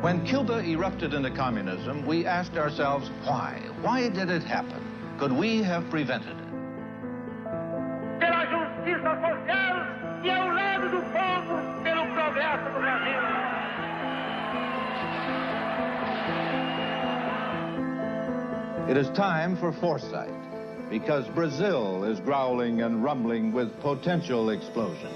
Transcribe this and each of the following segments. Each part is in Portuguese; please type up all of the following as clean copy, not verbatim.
When Cuba erupted into communism, we asked ourselves why. Why did it happen? Could we have prevented it? Pela justiça social e ao lado do povo, pelo progresso do Brasil. It is time for foresight, because Brazil is growling and rumbling with potential explosion.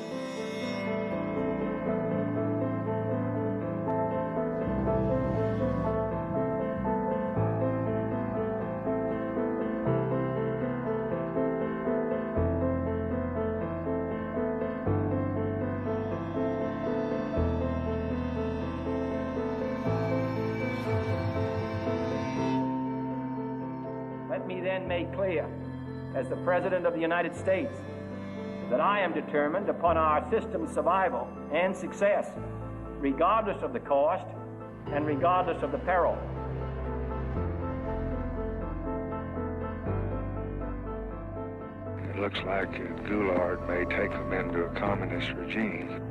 Let me then make clear, as the President of the United States, that I am determined upon our system's survival and success, regardless of the cost and regardless of the peril. It looks like Goulart may take them into a communist regime.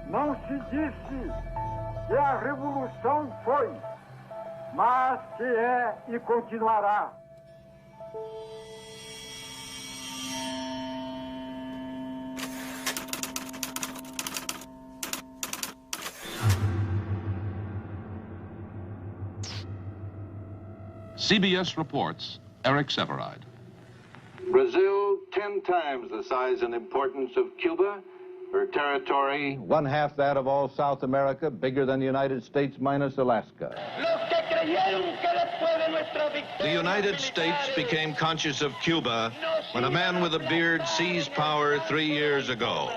Não se disse que a revolução foi, mas que é e continuará. CBS reports, Eric Severide. Brazil, 10 times the size and importance of Cuba. Her territory, 1/2 that of all South America, bigger than the United States minus Alaska. The United States became conscious of Cuba when a man with a beard seized power 3 years ago.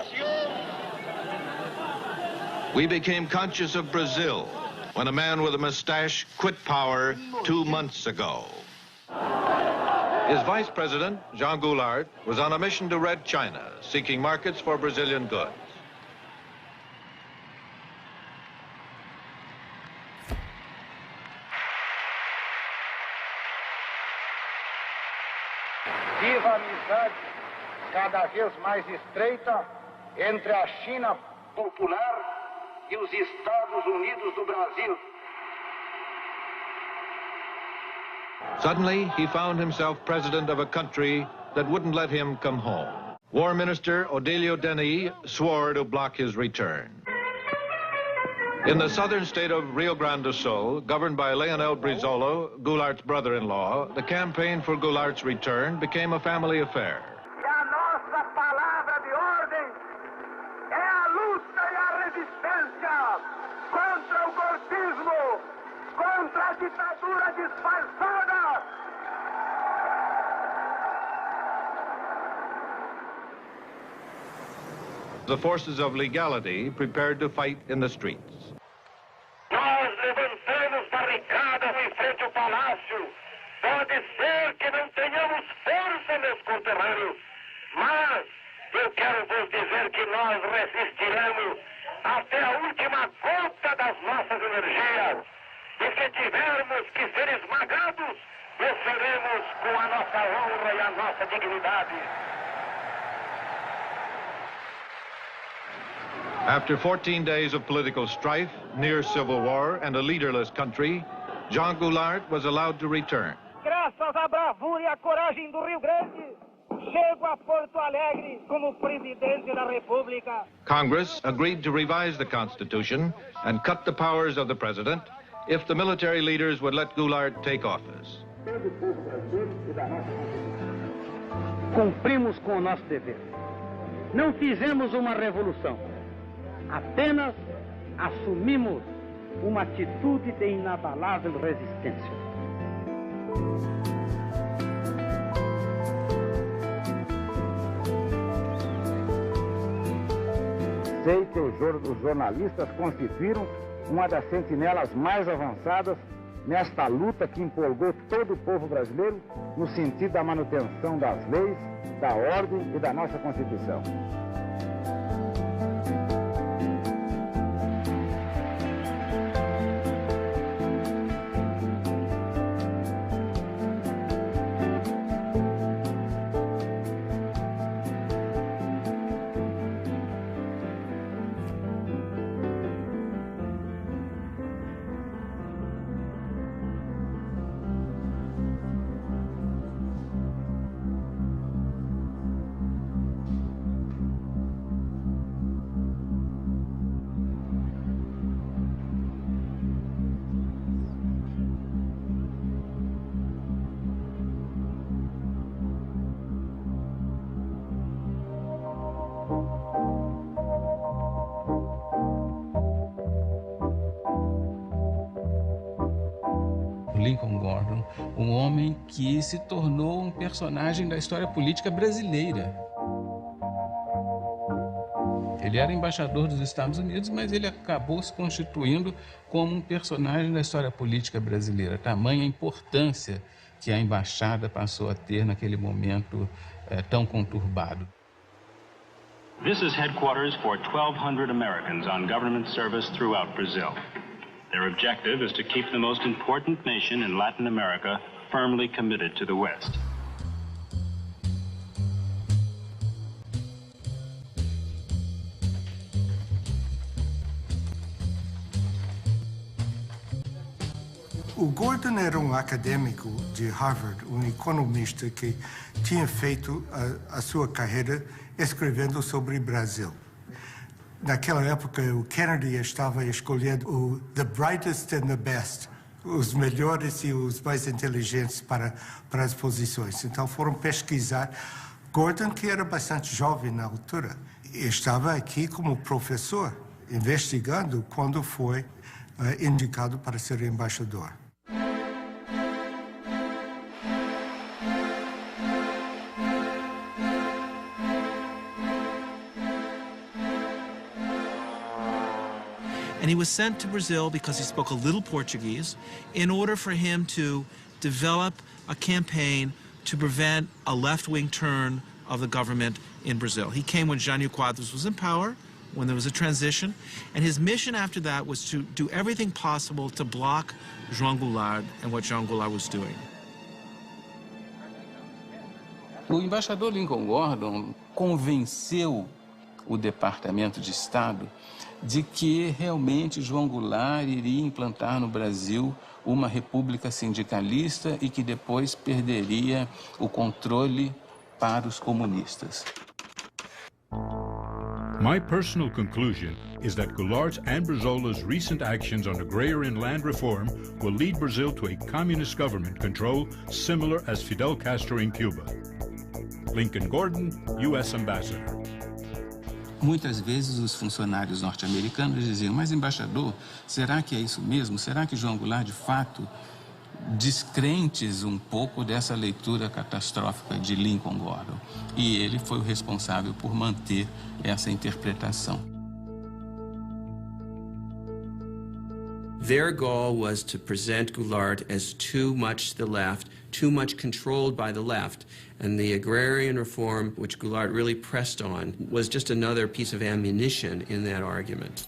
We became conscious of Brazil when a man with a mustache quit power 2 months ago. His vice president, Jean Goulart, was on a mission to Red China, seeking markets for Brazilian goods. Viva a amizade cada vez mais estreita entre a China popular e os Estados Unidos do Brasil. Suddenly, he found himself president of a country that wouldn't let him come home. War Minister Odilio Denis swore to block his return. In the southern state of Rio Grande do Sul, governed by Leonel Brizola, Goulart's brother-in-law, the campaign for Goulart's return became a family affair. E a nossa palavra de ordem é a luta e a resistência contra o golpismo, contra a ditadura disfarçada. The forces of legality prepared to fight in the streets. Nós levantamos barricadas em frente ao palácio. Pode ser que não tenhamos força, meus conterrâneos, mas eu quero vos dizer que nós resistiremos até a última gota das nossas energias. E se tivermos que ser esmagados, o seremos com a nossa honra e a nossa dignidade. After 14 days of political strife, near civil war, and a leaderless country, Jean Goulart was allowed to return. Graças à bravura e à coragem do Rio Grande, chego a Porto Alegre como presidente da República. Congress agreed to revise the Constitution and cut the powers of the president if the military leaders would let Goulart take office. Cumprimos com o nosso dever. Não fizemos uma revolução. Apenas assumimos uma atitude de inabalável resistência. Sei que os jornalistas constituíram uma das sentinelas mais avançadas nesta luta que empolgou todo o povo brasileiro no sentido da manutenção das leis, da ordem e da nossa Constituição. Lincoln Gordon, um homem que se tornou um personagem da história política brasileira. Ele era embaixador dos Estados Unidos, mas ele acabou se constituindo como um personagem da história política brasileira. Tamanha importância que a embaixada passou a ter naquele momento tão conturbado. This is headquarters for 1,200 Americans on government service throughout Brazil. Their objective is to keep the most important nation in Latin America firmly committed to the West. O Gordon era um acadêmico de Harvard, um economista que tinha feito a sua carreira escrevendo sobre o Brasil. Naquela época, o Kennedy estava escolhendo the brightest and the best, os melhores e os mais inteligentes para as posições. Então foram pesquisar. Gordon, que era bastante jovem na altura, estava aqui como professor, investigando quando foi indicado para ser embaixador. And he was sent to Brazil because he spoke a little Portuguese in order for him to develop a campaign to prevent a left-wing turn of the government in Brazil. He came when Jânio Quadros was in power, when there was a transition, and his mission after that was to do everything possible to block João Goulart and what João Goulart was doing. O embaixador Lincoln Gordon convenceu o Departamento de Estado de que realmente João Goulart iria implantar no Brasil uma república sindicalista e que depois perderia o controle para os comunistas. My personal conclusion is that Goulart's and Brizola's recent actions on agrarian land reform will lead Brazil to a communist government control similar as Fidel Castro in Cuba. Lincoln Gordon, U.S. Ambassador. Muitas vezes os funcionários norte-americanos diziam, mas embaixador, será que é isso mesmo? Será que João Goulart, de fato, descrentes um pouco dessa leitura catastrófica de Lincoln Gordon? E ele foi o responsável por manter essa interpretação. Their goal was to present Goulart as too much to the left, too much controlled by the left. And the agrarian reform, which Goulart really pressed on, was just another piece of ammunition in that argument.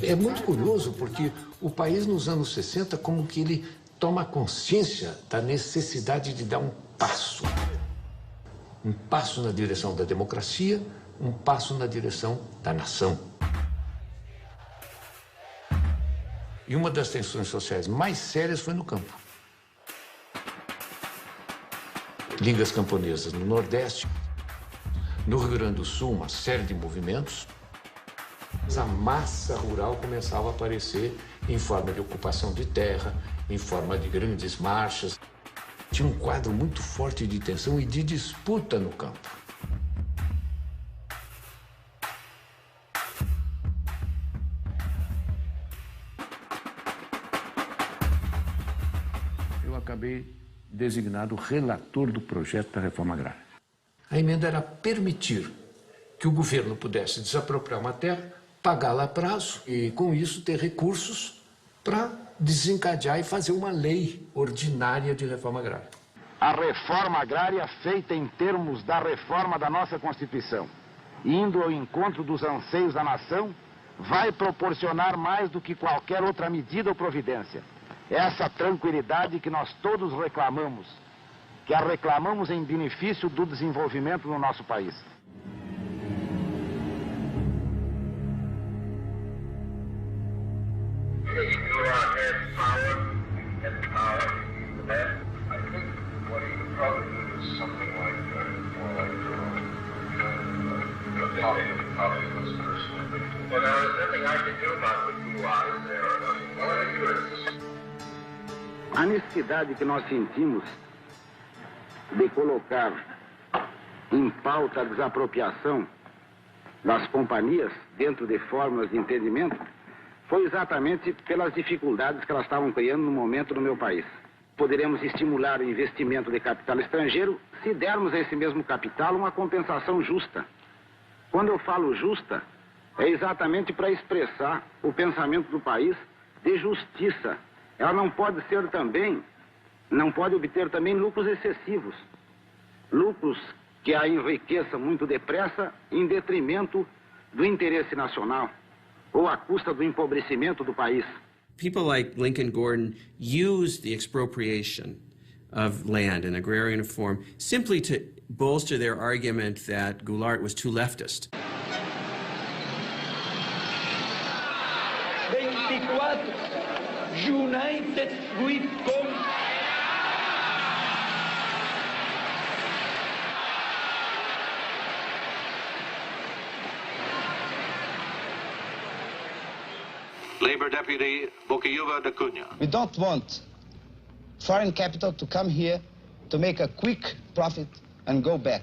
É muito curioso porque o país nos anos 60 como que ele toma consciência da necessidade de dar um passo na direção da democracia, um passo na direção da nação. E uma das tensões sociais mais sérias foi no campo. Ligas camponesas no Nordeste, no Rio Grande do Sul, uma série de movimentos. A massa rural começava a aparecer em forma de ocupação de terra, em forma de grandes marchas. Tinha um quadro muito forte de tensão e de disputa no campo. Eu acabei designado relator do projeto da reforma agrária. A emenda era permitir que o governo pudesse desapropriar uma terra, pagá-la a prazo e, com isso, ter recursos para desencadear e fazer uma lei ordinária de reforma agrária. A reforma agrária feita em termos da reforma da nossa Constituição, indo ao encontro dos anseios da nação, vai proporcionar mais do que qualquer outra medida ou providência. Essa tranquilidade que nós todos reclamamos, que a reclamamos em benefício do desenvolvimento no nosso país. A necessidade que nós sentimos de colocar em pauta a desapropriação das companhias dentro de fórmulas de entendimento foi exatamente pelas dificuldades que elas estavam criando no momento no meu país. Poderemos estimular o investimento de capital estrangeiro se dermos a esse mesmo capital uma compensação justa. Quando eu falo justa, é exatamente para expressar o pensamento do país de justiça. Ela não pode obter também lucros excessivos. Lucros que a enriqueçam muito depressa em detrimento do interesse nacional ou à custa do empobrecimento do país. People like Lincoln Gordon used the expropriation of land in agrarian reform simply to bolster their argument that Goulart was too leftist. 24 United we come. Labor Deputy Boquiuva da Cunha. We don't want foreign capital to come here to make a quick profit and go back.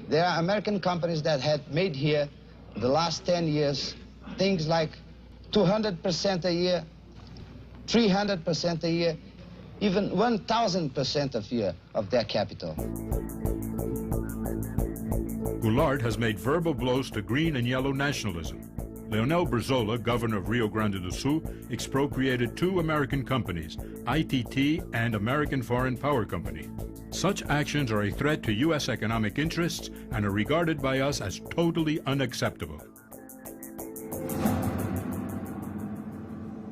There are American companies that had made here the last 10 years things like 200% a year, 300% a year, even 1,000% a year of their capital. Goulart has made verbal blows to green and yellow nationalism. Leonel Brizola, governor of Rio Grande do Sul, expropriated 2 American companies, ITT and American Foreign Power Company. Such actions are a threat to U.S. economic interests and are regarded by us as totally unacceptable.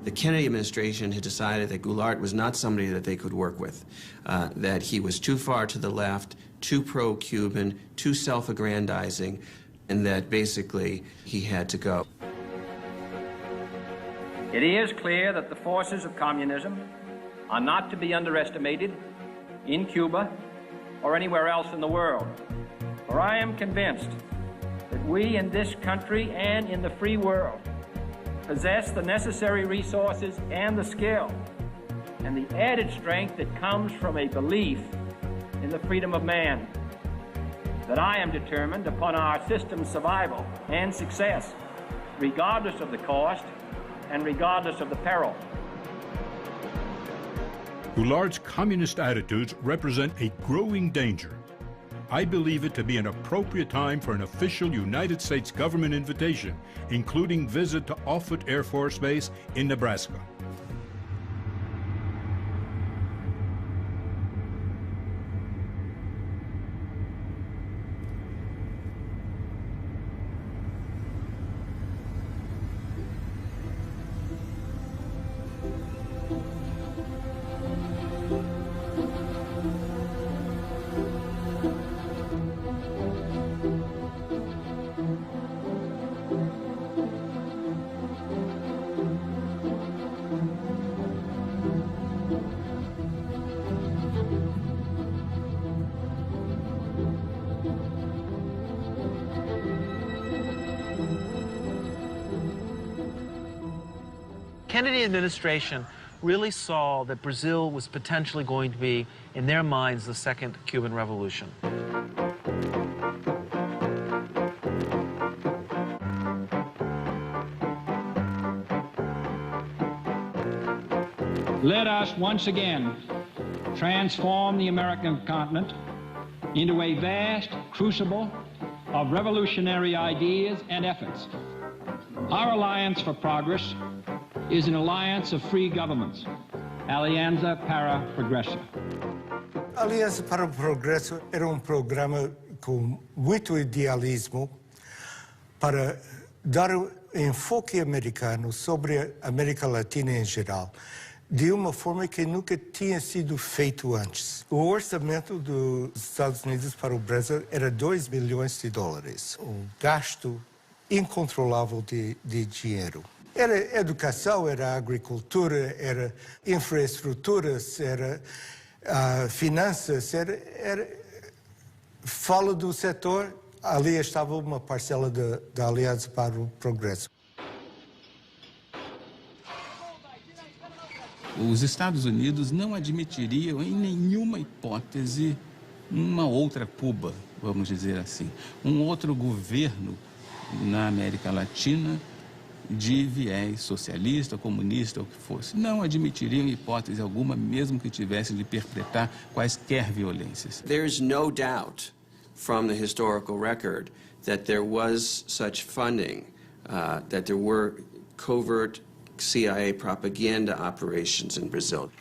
The Kennedy administration had decided that Goulart was not somebody that they could work with, that he was too far to the left, too pro-Cuban, too self-aggrandizing, and that basically he had to go. It is clear that the forces of communism are not to be underestimated in Cuba or anywhere else in the world. For I am convinced that we in this country and in the free world possess the necessary resources and the skill and the added strength that comes from a belief in the freedom of man, that I am determined upon our system's survival and success, regardless of the cost and regardless of the peril. Goulart's communist attitudes represent a growing danger. I believe it to be an appropriate time for an official United States government invitation, including visit to Offutt Air Force Base in Nebraska. Kennedy administration really saw that Brazil was potentially going to be, in their minds, the second Cuban Revolution. Let us once again transform the American continent into a vast crucible of revolutionary ideas and efforts. Our Alliance for Progress is an alliance of free governments, Alianza para Progresso. Aliança para o Progresso era programa com muito idealismo para dar enfoque americano sobre a América Latina em geral, de uma forma que nunca tinha sido feito antes. O orçamento dos Estados Unidos para o Brasil era $2 bilhões. Um gasto incontrolável de dinheiro. Era educação, era agricultura, era infraestruturas, era finanças, fala do setor, ali estava uma parcela da Aliança para o Progresso. Os Estados Unidos não admitiriam em nenhuma hipótese uma outra Cuba, vamos dizer assim, um outro governo na América Latina de viés socialista, comunista, ou o que fosse. Não admitiriam hipótese alguma, mesmo que tivessem de perpetrar quaisquer violências. There's no doubt from the historical record that there was such funding, that there were covert CIA propaganda operations in Brazil.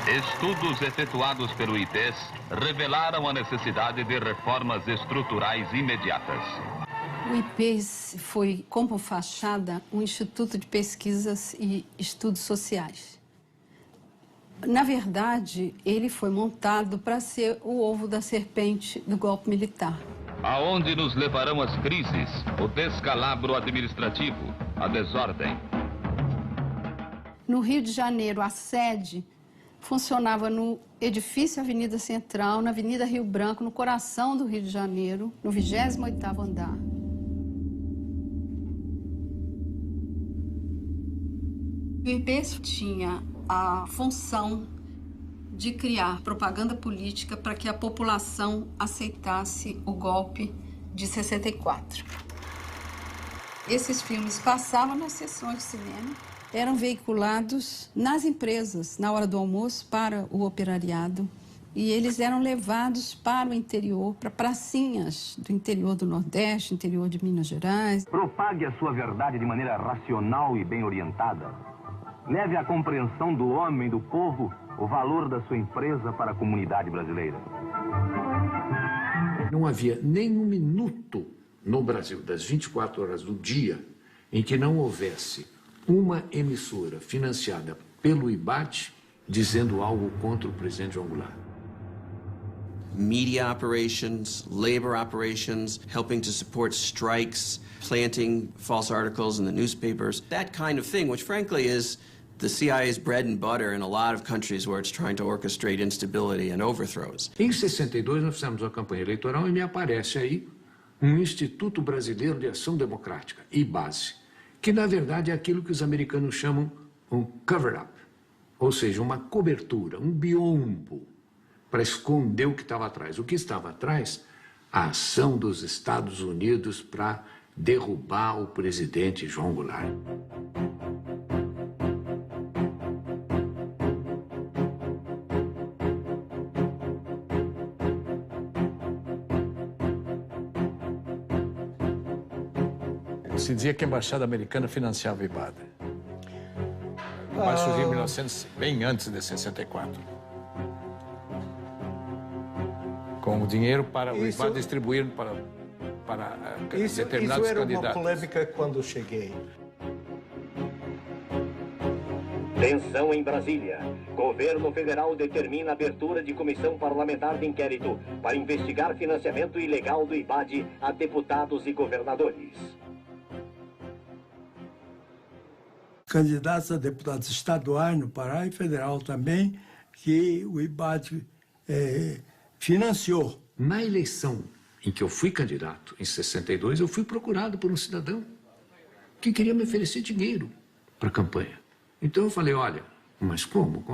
Estudos efetuados pelo IPES revelaram a necessidade de reformas estruturais imediatas. O IPES foi, como fachada, um instituto de pesquisas e estudos sociais. Na verdade, ele foi montado para ser o ovo da serpente do golpe militar. Aonde nos levarão as crises, o descalabro administrativo, a desordem. No Rio de Janeiro, a sede funcionava no edifício Avenida Central, na Avenida Rio Branco, no coração do Rio de Janeiro, no 28º andar. O IPES tinha a função de criar propaganda política para que a população aceitasse o golpe de 64. Esses filmes passavam nas sessões de cinema, eram veiculados nas empresas, na hora do almoço, para o operariado. E eles eram levados para o interior, para pracinhas do interior do Nordeste, interior de Minas Gerais. Propague a sua verdade de maneira racional e bem orientada. Leve à compreensão do homem, do povo, o valor da sua empresa para a comunidade brasileira. Não havia nem um minuto no Brasil, das 24 horas do dia, em que não houvesse uma emissora financiada pelo IBAD dizendo algo contra o presidente João Goulart. Media operations, labor operations, helping to support strikes, planting false articles in the newspapers, that kind of thing, which frankly is the CIA's bread and butter in a lot of countries where it's trying to orchestrate instability and overthrows. Em 62 nós fizemos uma campanha eleitoral e me aparece aí um Instituto Brasileiro de Ação Democrática, IBASE, que na verdade é aquilo que os americanos chamam um cover-up, ou seja, uma cobertura, um biombo, para esconder o que estava atrás. O que estava atrás? A ação dos Estados Unidos para derrubar o presidente João Goulart. Se dizia que a embaixada americana financiava o IBAD. Mas surgiu em 1900, bem antes de 64. Com o dinheiro para o IBAD distribuir para determinados isso era candidatos. Uma polêmica quando cheguei. Tensão em Brasília. Governo federal determina a abertura de comissão parlamentar de inquérito para investigar financiamento ilegal do IBAD a deputados e governadores. Candidatos a deputados estaduais no Pará e federal também, que o IBAD financiou. Na eleição em que eu fui candidato, em 62, eu fui procurado por um cidadão que queria me oferecer dinheiro para a campanha. Então eu falei, olha, mas como?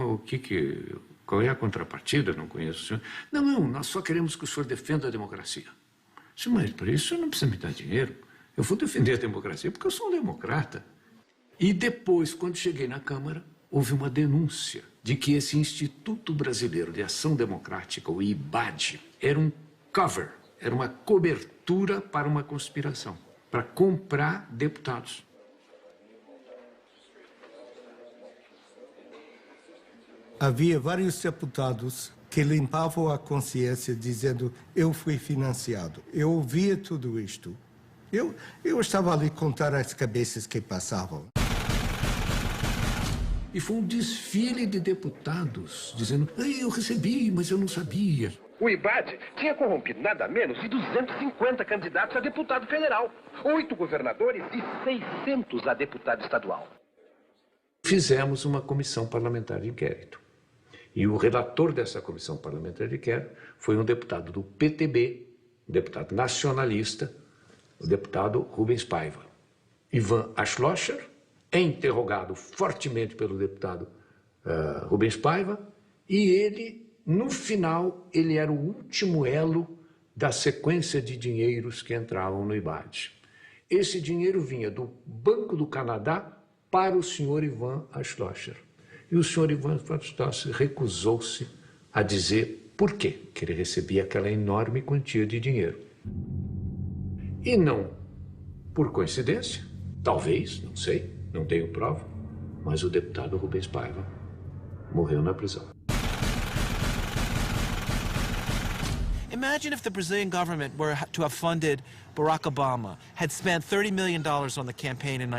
Qual é a contrapartida? Não conheço o senhor. Não, nós só queremos que o senhor defenda a democracia. Eu disse, mas para isso o senhor não precisa me dar dinheiro. Eu vou defender a democracia porque eu sou um democrata. E depois, quando cheguei na Câmara, houve uma denúncia de que esse Instituto Brasileiro de Ação Democrática, o IBAD, era um cover, era uma cobertura para uma conspiração, para comprar deputados. Havia vários deputados que limpavam a consciência dizendo eu fui financiado. Eu ouvia tudo isto. Eu estava ali contar as cabeças que passavam. E foi um desfile de deputados dizendo, eu recebi, mas eu não sabia. O IBAD tinha corrompido nada menos de 250 candidatos a deputado federal, 8 governadores e 600 a deputado estadual. Fizemos uma comissão parlamentar de inquérito. E o relator dessa comissão parlamentar de inquérito foi um deputado do PTB, um deputado nacionalista, o deputado Rubens Paiva. Ivan Ashlocher é interrogado fortemente pelo deputado Rubens Paiva, e ele, no final, ele era o último elo da sequência de dinheiros que entravam no IBAD. Esse dinheiro vinha do Banco do Canadá para o senhor Ivan Schloesser. E o senhor Ivan Schloesser recusou-se a dizer por quê que ele recebia aquela enorme quantia de dinheiro. E não por coincidência, talvez, não sei, não tenho prova, mas o deputado Rubens Paiva morreu na prisão. Imagine if the Brazilian government were to have funded Barack Obama, had spent $30 million on the campaign in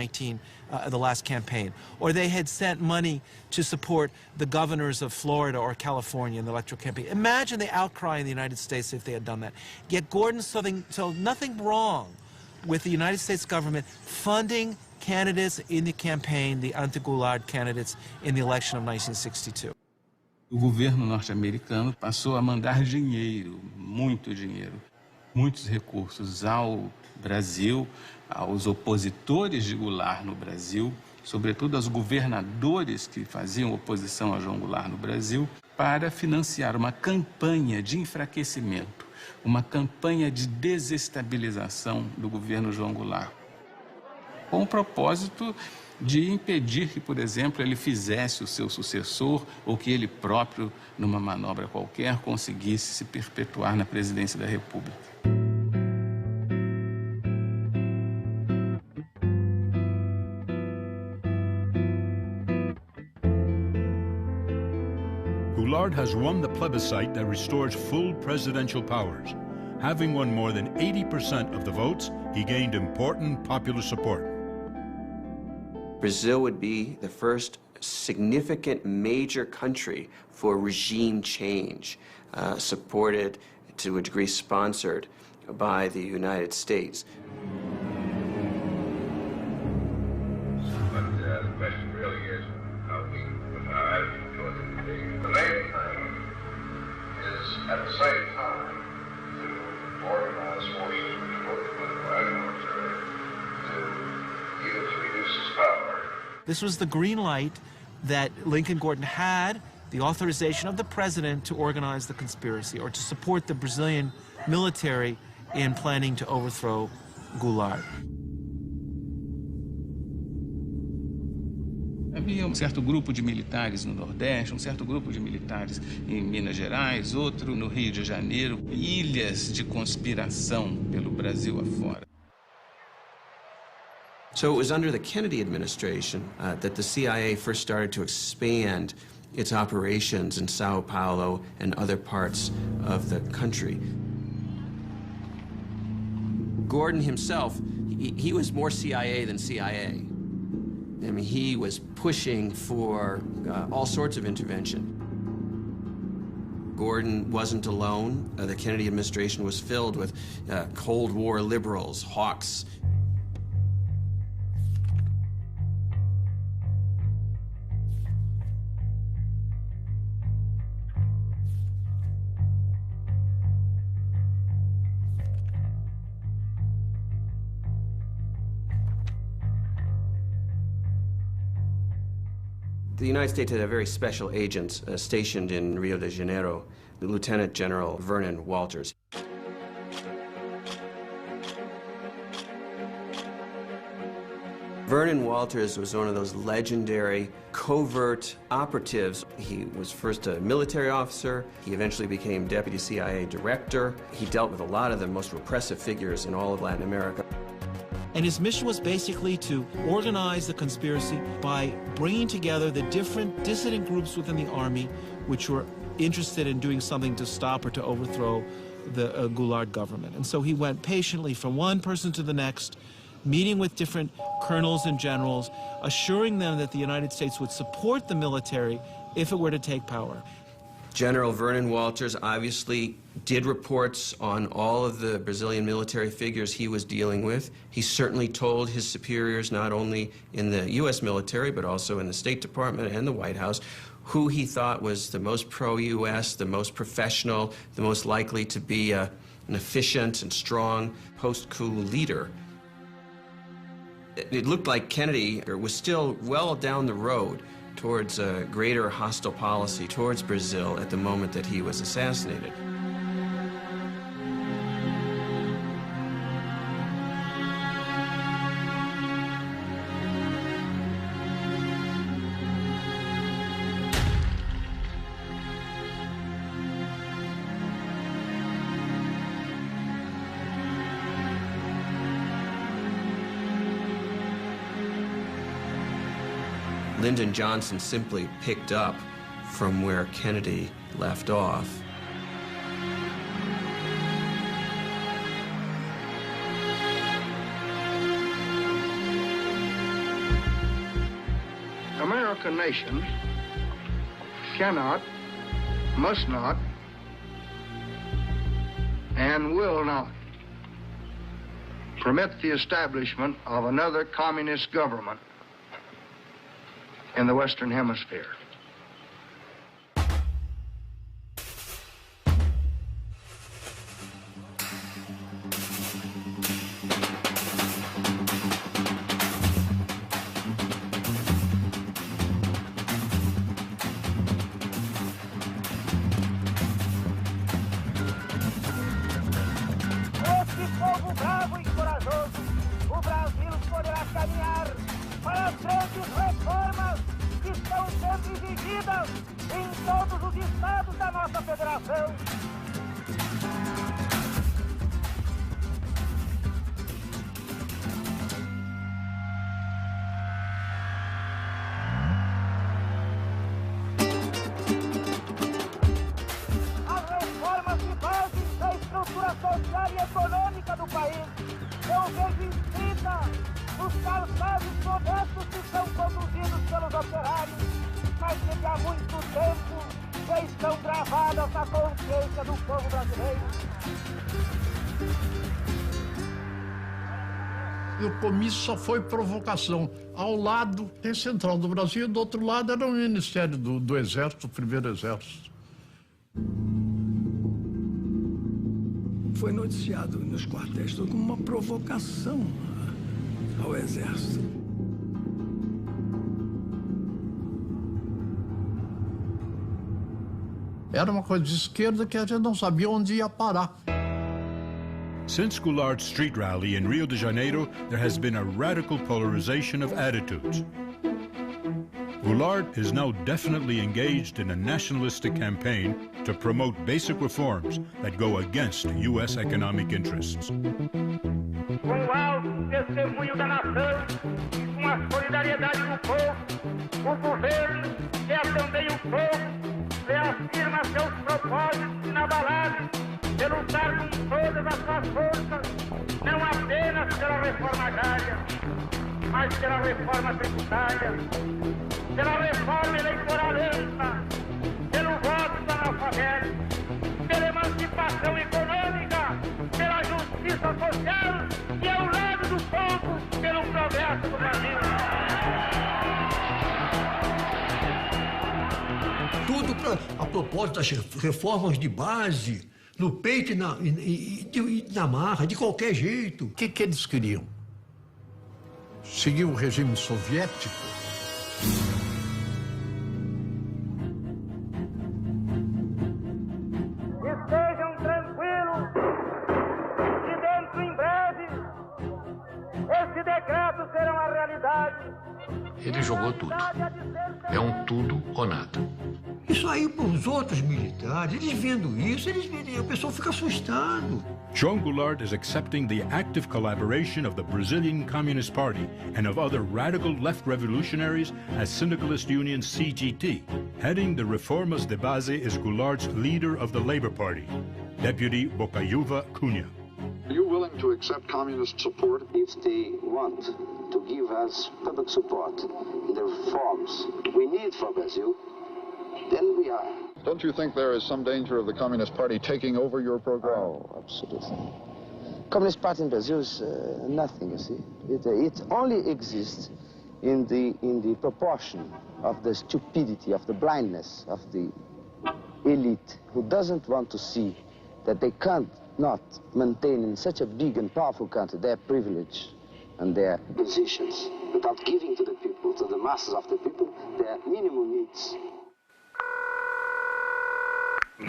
the last campaign, or they had sent money to support the governors of Florida or California in the electoral campaign. Imagine the outcry in the United States if they had done that. Yet Gordon saw nothing wrong with the United States government funding candidates in the campaign, the anti-Goulart candidates in the election of 1962. O governo norte-americano passou a mandar dinheiro, muito dinheiro, muitos recursos ao Brasil, aos opositores de Goulart no Brasil, sobretudo aos governadores que faziam oposição a João Goulart no Brasil, para financiar uma campanha de enfraquecimento, uma campanha de desestabilização do governo João Goulart, com o propósito de impedir que, por exemplo, ele fizesse o seu sucessor ou que ele próprio, numa manobra qualquer, conseguisse se perpetuar na presidência da República. Goulart has won the plebiscite that restores full presidential powers. Having won more than 80% of the votes, he gained important popular support. Brazil would be the first significant major country for regime change, supported, to a degree sponsored, by the United States. But the question really is how we put our attitude towards it. The main thing is, at the same time, to organize forces which work with the white military to use to reduce its power. This was the green light that Lincoln Gordon had, the authorization of the president to organize the conspiracy or to support the Brazilian military in planning to overthrow Goulart. Havia certo grupo de militares no Nordeste, certo grupo de militares em Minas Gerais, outro no Rio de Janeiro, ilhas de conspiração pelo Brasil afora. So it was under the Kennedy administration that the CIA first started to expand its operations in Sao Paulo and other parts of the country. Gordon himself, he was more CIA than CIA. I mean, he was pushing for all sorts of intervention. Gordon wasn't alone. The Kennedy administration was filled with Cold War liberals, hawks. The United States had a very special agent stationed in Rio de Janeiro, the Lieutenant General Vernon Walters. Vernon Walters was one of those legendary covert operatives. He was first a military officer. He eventually became deputy CIA director. He dealt with a lot of the most repressive figures in all of Latin America. And his mission was basically to organize the conspiracy by bringing together the different dissident groups within the army which were interested in doing something to stop or to overthrow the Goulart government. And so he went patiently from one person to the next, meeting with different colonels and generals, assuring them that the United States would support the military if it were to take power. General Vernon Walters obviously did reports on all of the Brazilian military figures he was dealing with. He certainly told his superiors, not only in the U.S. military, but also in the State Department and the White House, who he thought was the most pro-U.S., the most professional, the most likely to be an efficient and strong post-coup leader. It looked like Kennedy was still well down the road towards a greater hostile policy towards Brazil at the moment that he was assassinated. Lyndon Johnson simply picked up from where Kennedy left off. American nations cannot, must not, and will not permit the establishment of another communist government in the Western Hemisphere. E o comício só foi provocação. Ao lado tem Central do Brasil, do outro lado era o Ministério do Exército, o Primeiro Exército. Foi noticiado nos quartéis como uma provocação ao Exército. Era uma coisa de esquerda que a gente não sabia onde ia parar. Since Goulard's street rally in Rio de Janeiro, there has been a radical polarization of attitudes. Goulard is now definitely engaged in a nationalistic campaign to promote basic reforms that go against U.S. economic interests. Com o alto testemunho da nação e com a solidariedade do povo, o governo, que é também o povo, reafirma seus propósitos inabaláveis de lutar com todas as suas forças, não apenas pela reforma agrária, mas pela reforma tributária, pela reforma eleitoral ampla, pelo voto do analfabeto, pela emancipação econômica, pela justiça social e ao lado do povo, pelo progresso do Brasil. Tudo a propósito das reformas de base, no peito e na marra, de qualquer jeito. O que eles queriam? Seguir o regime soviético? Estejam tranquilos que dentro em breve esse decreto será uma realidade. Ele jogou tudo. É um tudo ou nada. Isso aí para os outros militares, eles vendo isso, a pessoa fica assustado. João Goulart is accepting the active collaboration of the Brazilian Communist Party and of other radical left revolutionaries as Syndicalist Union CGT. Heading the Reformas de Base is Goulart's leader of the Labor Party, Deputy Bocaiúva Cunha. Are you willing to accept communist support? If they want to give us public support in the reforms we need for Brazil, then we are. Don't you think there is some danger of the Communist Party taking over your program? Oh, absolutely. Communist Party in Brazil is nothing, you see. It only exists in the proportion of the stupidity, of the blindness of the elite who doesn't want to see that they can't not maintain in such a big and powerful country their privilege and their positions without giving to the people, to the masses of the people, their minimum needs.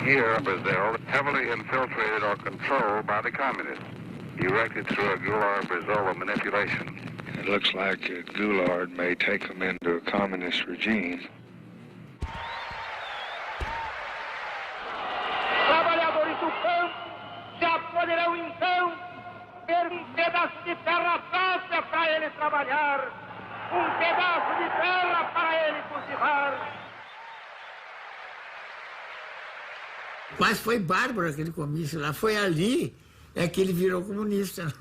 Here, Brazil, heavily infiltrated or controlled by the communists, directed through a Goulart-Brizola manipulation. It looks like Goulart may take them into a communist regime. Trabalhadores do campo já poderão então ter um pedaço de terra própria para eles trabalhar. pedaço de terra para ele cultivar. Mas foi bárbaro aquele comício lá. Foi ali que ele virou comunista.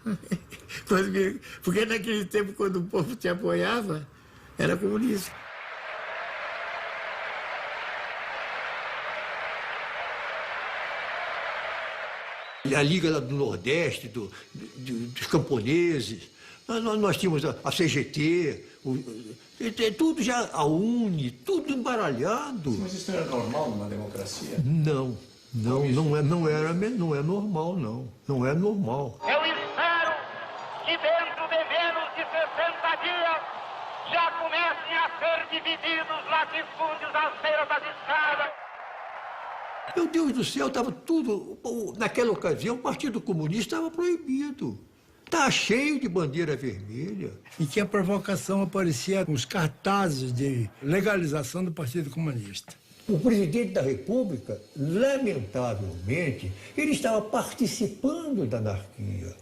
Porque naquele tempo, quando o povo te apoiava, era comunista. A Liga do Nordeste, dos camponeses, nós tínhamos a CGT, tudo já, a UNE, tudo embaralhado. Mas isso não era normal numa democracia? Não é normal, não. Não é normal. Eu espero que dentro de menos de 60 dias já comecem a ser divididos latifúndios às beiras das estradas. Meu Deus do céu, estava tudo... Naquela ocasião, o Partido Comunista estava proibido. Estava cheio de bandeira vermelha. E que a provocação aparecia com os cartazes de legalização do Partido Comunista. O presidente da República, lamentavelmente, ele estava participando da anarquia.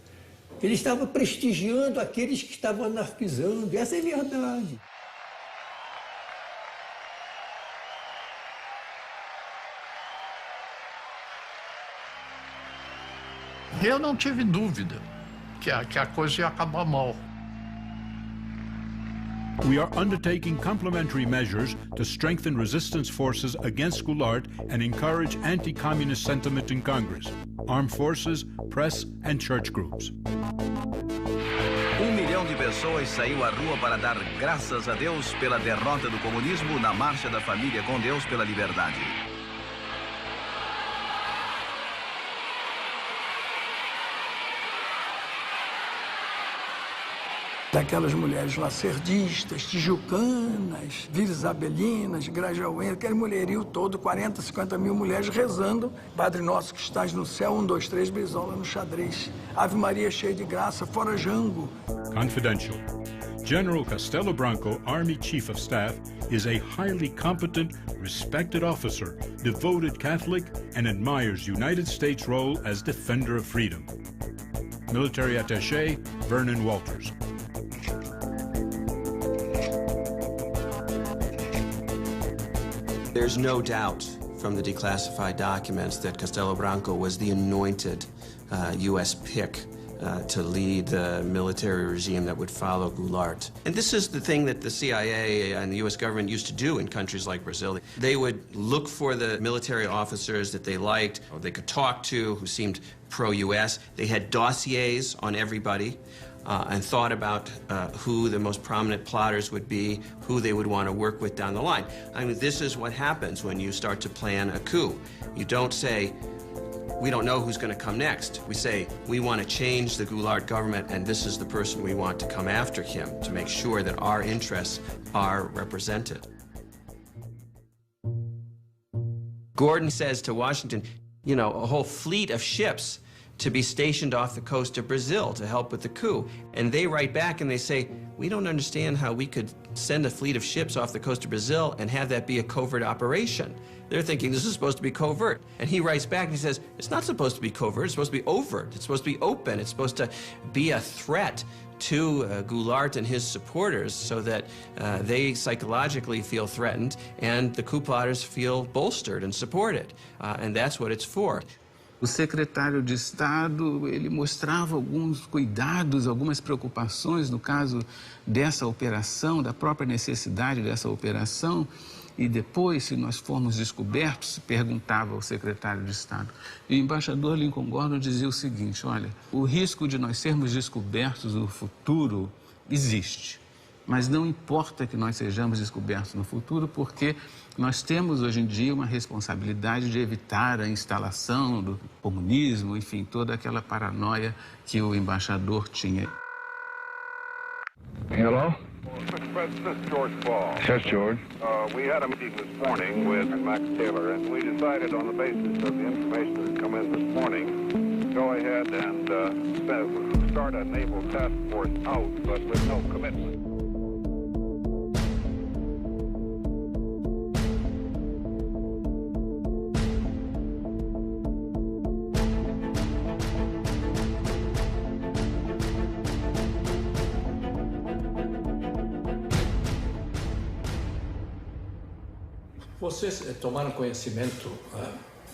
Ele estava prestigiando aqueles que estavam anarquizando. Essa é a verdade. Eu não tive dúvida que a coisa ia acabar mal. We are undertaking complementary measures to strengthen resistance forces against Goulart and encourage anti-communist sentiment in Congress, armed forces, press, and church groups. 1 milhão de pessoas saiu à rua para dar graças a Deus pela derrota do comunismo na Marcha da Família com Deus pela Liberdade. Daquelas mulheres lacerdistas, tijucanas, Vila Isabelinas, Grajaú, aquele mulherio todo, 40, 50 mil mulheres rezando. Padre Nosso que estás no céu, 1, 2, 3, brisola no xadrez. Ave Maria cheia de graça, fora Jango. Confidential. General Castelo Branco, Army Chief of Staff, is a highly competent, respected officer, devoted Catholic, and admires United States' role as defender of freedom. Military Attaché, Vernon Walters. There's no doubt from the declassified documents that Castelo Branco was the anointed U.S. pick to lead the military regime that would follow Goulart. And this is the thing that the CIA and the U.S. government used to do in countries like Brazil. They would look for the military officers that they liked or they could talk to who seemed pro-U.S. They had dossiers on everybody. And thought about who the most prominent plotters would be, who they would want to work with down the line. I mean, this is what happens when you start to plan a coup. You don't say, we don't know who's going to come next. We say, we want to change the Goulart government, and this is the person we want to come after him to make sure that our interests are represented. Gordon says to Washington, you know, a whole fleet of ships to be stationed off the coast of Brazil to help with the coup. And they write back and they say, we don't understand how we could send a fleet of ships off the coast of Brazil and have that be a covert operation. They're thinking this is supposed to be covert. And he writes back and he says, it's not supposed to be covert, it's supposed to be overt, it's supposed to be open, it's supposed to be a threat to Goulart and his supporters so that they psychologically feel threatened and the coup plotters feel bolstered and supported. And that's what it's for. O secretário de Estado, ele mostrava alguns cuidados, algumas preocupações no caso dessa operação, da própria necessidade dessa operação. E depois, se nós formos descobertos, se perguntava ao secretário de Estado. E o embaixador Lincoln Gordon dizia o seguinte, olha, o risco de nós sermos descobertos no futuro existe. Mas não importa que nós sejamos descobertos no futuro, porque nós temos hoje em dia uma responsabilidade de evitar a instalação do comunismo, enfim, toda aquela paranoia que o embaixador tinha. Hello? This is George Ball. Yes, George. We had a meeting this morning with Max Taylor, and we decided on the basis of the information that had come in this morning, go ahead and start a naval task force out, but with no commitment. Vocês tomaram conhecimento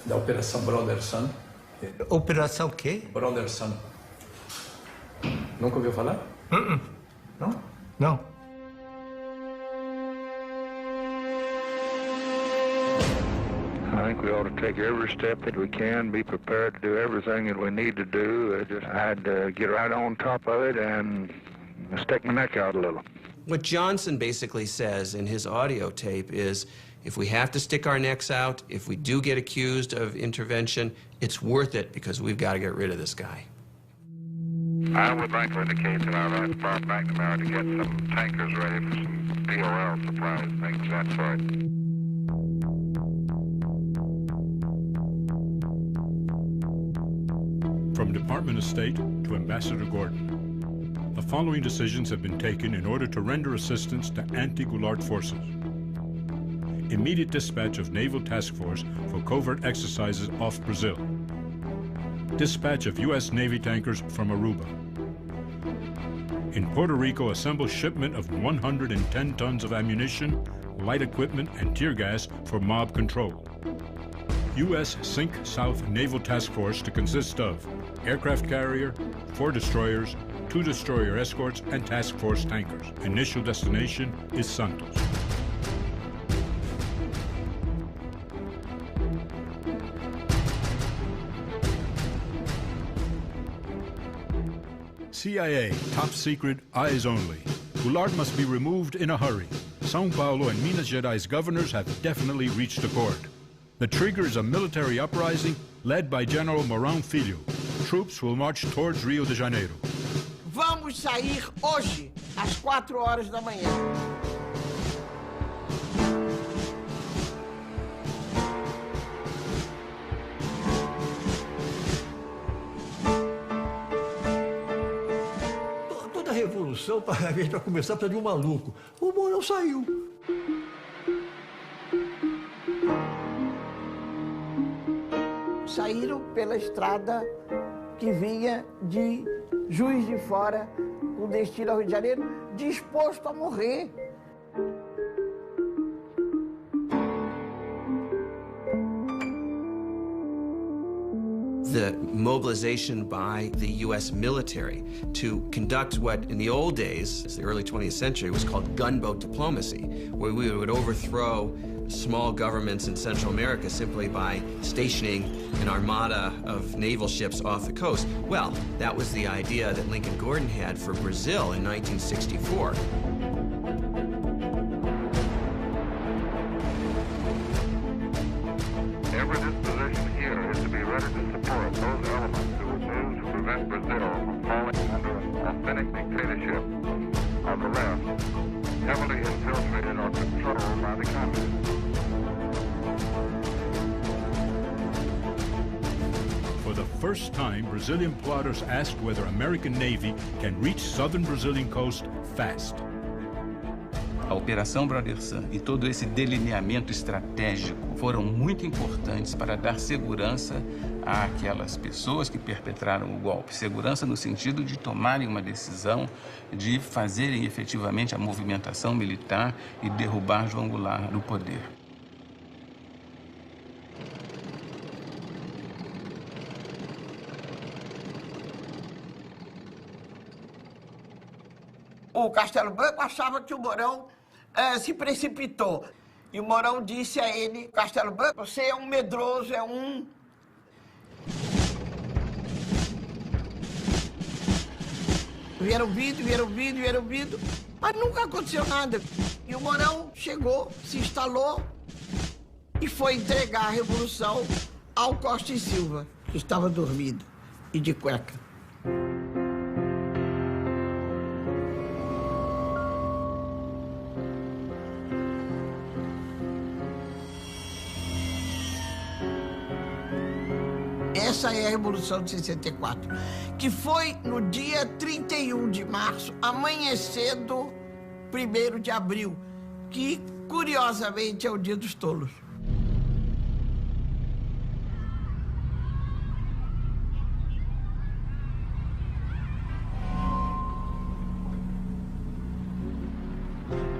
da Operação Brother Sun? Operação o quê? Brother Sun. Nunca ouviu falar? Não? Não. I think we ought to take every step that we can, be prepared to do everything that we need to do. I'd get right on top of it and stick my neck out a little. What Johnson basically says in his audio tape is, if we have to stick our necks out, if we do get accused of intervention, it's worth it because we've got to get rid of this guy. I would like to indicate that I'd like far back tomorrow to get some tankers ready for some DOL supplies, things of that sort. From Department of State to Ambassador Gordon, the following decisions have been taken in order to render assistance to anti-Goulart forces. Immediate dispatch of Naval Task Force for covert exercises off Brazil. Dispatch of U.S. Navy tankers from Aruba. In Puerto Rico, assemble shipment of 110 tons of ammunition, light equipment, and tear gas for mob control. U.S. Sink South Naval Task Force to consist of aircraft carrier, 4 destroyers, 2 destroyer escorts, and task force tankers. Initial destination is Santos. CIA, top secret, eyes only. Goulart must be removed in a hurry. São Paulo and Minas Gerais governors have definitely reached accord. The trigger is a military uprising led by General Mourão Filho. Troops will march towards Rio de Janeiro. Vamos sair hoje, às 4 horas da manhã. Toda revolução, para começar, precisa de um maluco. O Mourão saiu. Saíram pela estrada que vinha de Juiz de Fora, com destino ao Rio de Janeiro, disposto a morrer. The mobilization by the U.S. military to conduct what in the old days, the early 20th century, was called gunboat diplomacy, where we would overthrow small governments in Central America simply by stationing an armada of naval ships off the coast. Well, that was the idea that Lincoln Gordon had for Brazil in 1964. Every disposition here is to be ready to support those elements who would move to prevent Brazil from falling under an authentic dictatorship of the left, heavily infiltrated or controlled by the communists. For the first time, Brazilian plotters asked whether American Navy can reach southern Brazilian coast fast. A Operação Brother Sun e todo esse delineamento estratégico foram muito importantes para dar segurança àquelas pessoas que perpetraram o golpe. Segurança no sentido de tomarem uma decisão, de fazerem efetivamente a movimentação militar e derrubar João Goulart do poder. O Castelo Branco achava que o Mourão se precipitou. E o Mourão disse a ele, Castelo Branco, você é um medroso, é um... Vieram vindo, mas nunca aconteceu nada. E o Mourão chegou, se instalou e foi entregar a Revolução ao Costa e Silva, que estava dormindo e de cueca. Essa é a Revolução de 64, que foi no dia 31 de março, amanhecendo 1º de abril, que, curiosamente, é o Dia dos Tolos.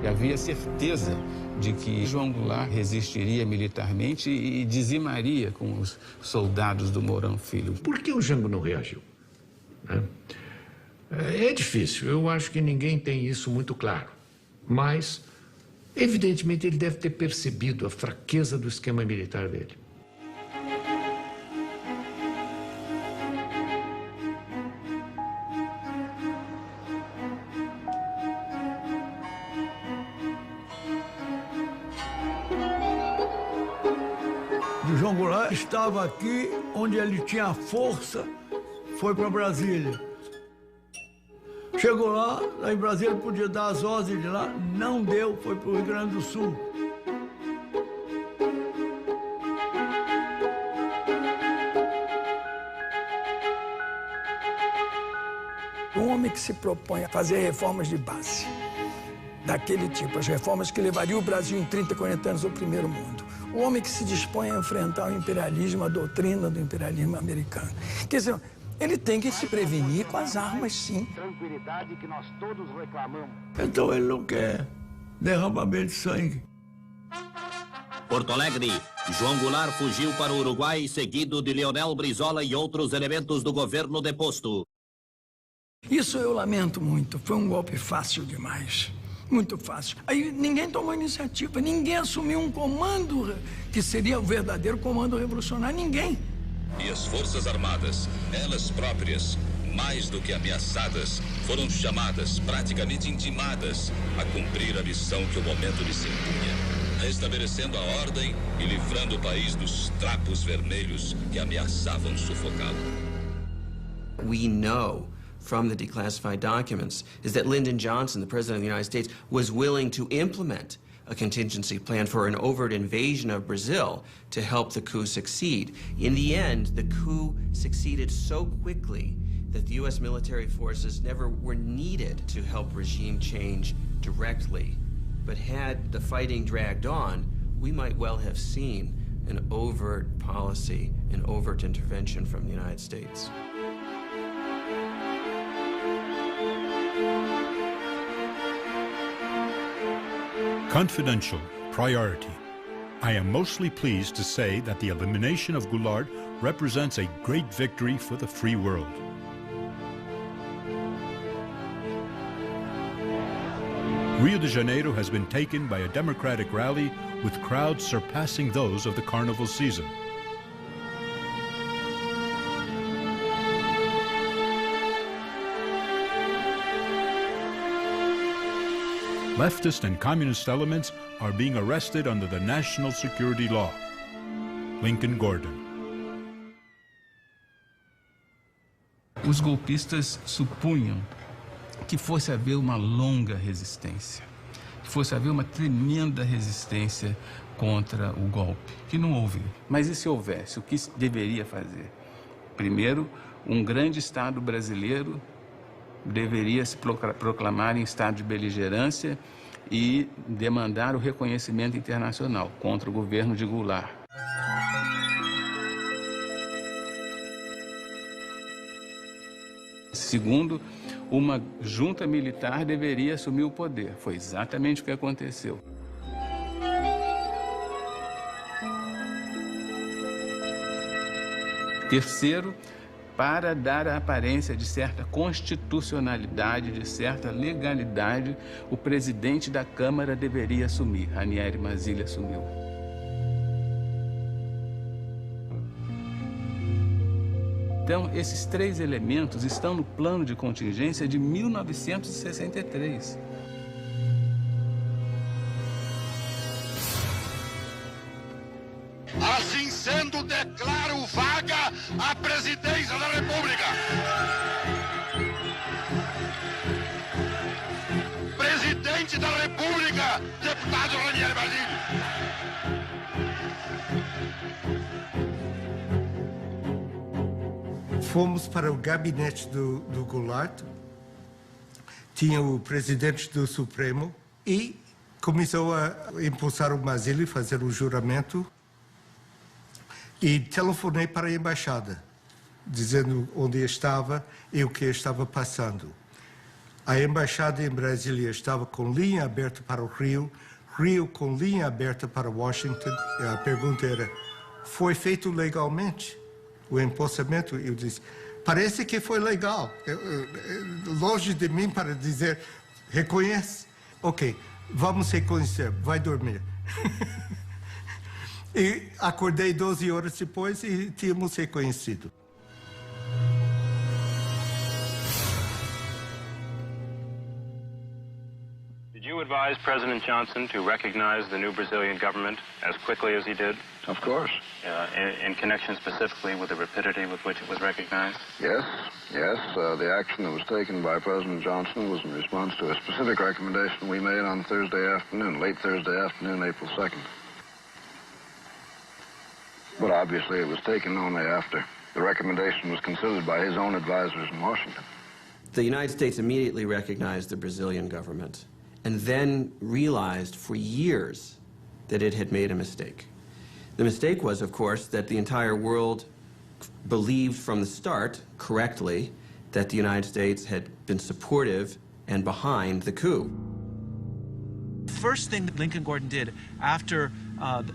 E havia certeza de que João Goulart resistiria militarmente e dizimaria com os soldados do Mourão Filho. Por que o Jango não reagiu? É difícil, eu acho que ninguém tem isso muito claro. Mas, evidentemente, ele deve ter percebido a fraqueza do esquema militar dele. O João Goulart estava aqui onde ele tinha força, foi para Brasília. Chegou lá em Brasília podia dar as ordens de lá, não deu, foi para o Rio Grande do Sul. Um homem que se propõe a fazer reformas de base, daquele tipo, as reformas que levariam o Brasil em 30, 40 anos ao primeiro mundo. O homem que se dispõe a enfrentar o imperialismo, a doutrina do imperialismo americano. Quer dizer, ele tem que se prevenir com as armas, sim. Tranquilidade que nós todos reclamamos. Então ele não quer derramamento de sangue. Porto Alegre, João Goulart fugiu para o Uruguai, seguido de Leonel Brizola e outros elementos do governo deposto. Isso eu lamento muito. Foi um golpe fácil demais. Muito fácil. Aí ninguém tomou iniciativa, ninguém assumiu um comando que seria o verdadeiro comando revolucionário, ninguém. E as Forças Armadas, elas próprias, mais do que ameaçadas, foram chamadas, praticamente intimadas, a cumprir a missão que o momento lhes impunha, restabelecendo a ordem e livrando o país dos trapos vermelhos que ameaçavam sufocá-lo. We know from the declassified documents is that Lyndon Johnson, the President of the United States, was willing to implement a contingency plan for an overt invasion of Brazil to help the coup succeed. In the end, the coup succeeded so quickly that the U.S. military forces never were needed to help regime change directly. But had the fighting dragged on, we might well have seen an overt policy, an overt intervention from the United States. Confidential, priority. I am mostly pleased to say that the elimination of Goulart represents a great victory for the free world. Rio de Janeiro has been taken by a democratic rally with crowds surpassing those of the carnival season. Leftist and communist elements are being arrested under the national security law. Lincoln Gordon. Os golpistas supunham que fosse haver uma longa resistência, que fosse haver uma tremenda resistência contra o golpe, que não houve. Mas e se houvesse? O que deveria fazer? Primeiro, um grande Estado brasileiro deveria se proclamar em estado de beligerância e demandar o reconhecimento internacional contra o governo de Goulart. Segundo, uma junta militar deveria assumir o poder. Foi exatamente o que aconteceu. Terceiro, para dar a aparência de certa constitucionalidade, de certa legalidade, o presidente da Câmara deveria assumir. Ranieri Mazzilli assumiu. Então, esses três elementos estão no plano de contingência de 1963. Assim sendo, declaro vaga a presidência da República. Presidente da República, deputado Ranieri Mazzilli. Fomos para o gabinete do Goulart, tinha o presidente do Supremo e começou a impulsar o Mazzilli, fazer o juramento. E telefonei para a embaixada, dizendo onde estava e o que estava passando. A embaixada em Brasília estava com linha aberta para o Rio, Rio com linha aberta para Washington. E a pergunta era, foi feito legalmente o empossamento? Eu disse, parece que foi legal. Longe de mim para dizer, reconhece? Ok, vamos reconhecer, vai dormir. E acordei 12 horas depois e tínhamos reconhecido. Did you advise President Johnson to recognize the new Brazilian government as quickly as he did? Of course. In connection specifically with the rapidity with which it was recognized? Yes. The action that was taken by President Johnson was in response to a specific recommendation we made on Thursday afternoon, late Thursday afternoon, April 2nd. But obviously it was taken only after the recommendation was considered by his own advisors in Washington. The United States immediately recognized the Brazilian government and then realized for years that it had made a mistake. The mistake was, of course, that the entire world believed from the start, correctly, that the United States had been supportive and behind the coup. The first thing that Lincoln Gordon did after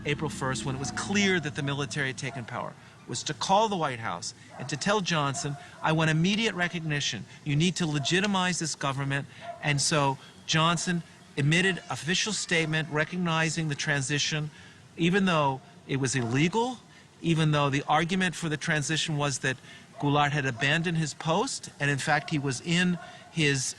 April 1st, when it was clear that the military had taken power, was to call the White House and to tell Johnson, I want immediate recognition. You need to legitimize this government. And so Johnson emitted an official statement recognizing the transition, even though it was illegal, even though the argument for the transition was that Goulart had abandoned his post, and in fact he was in his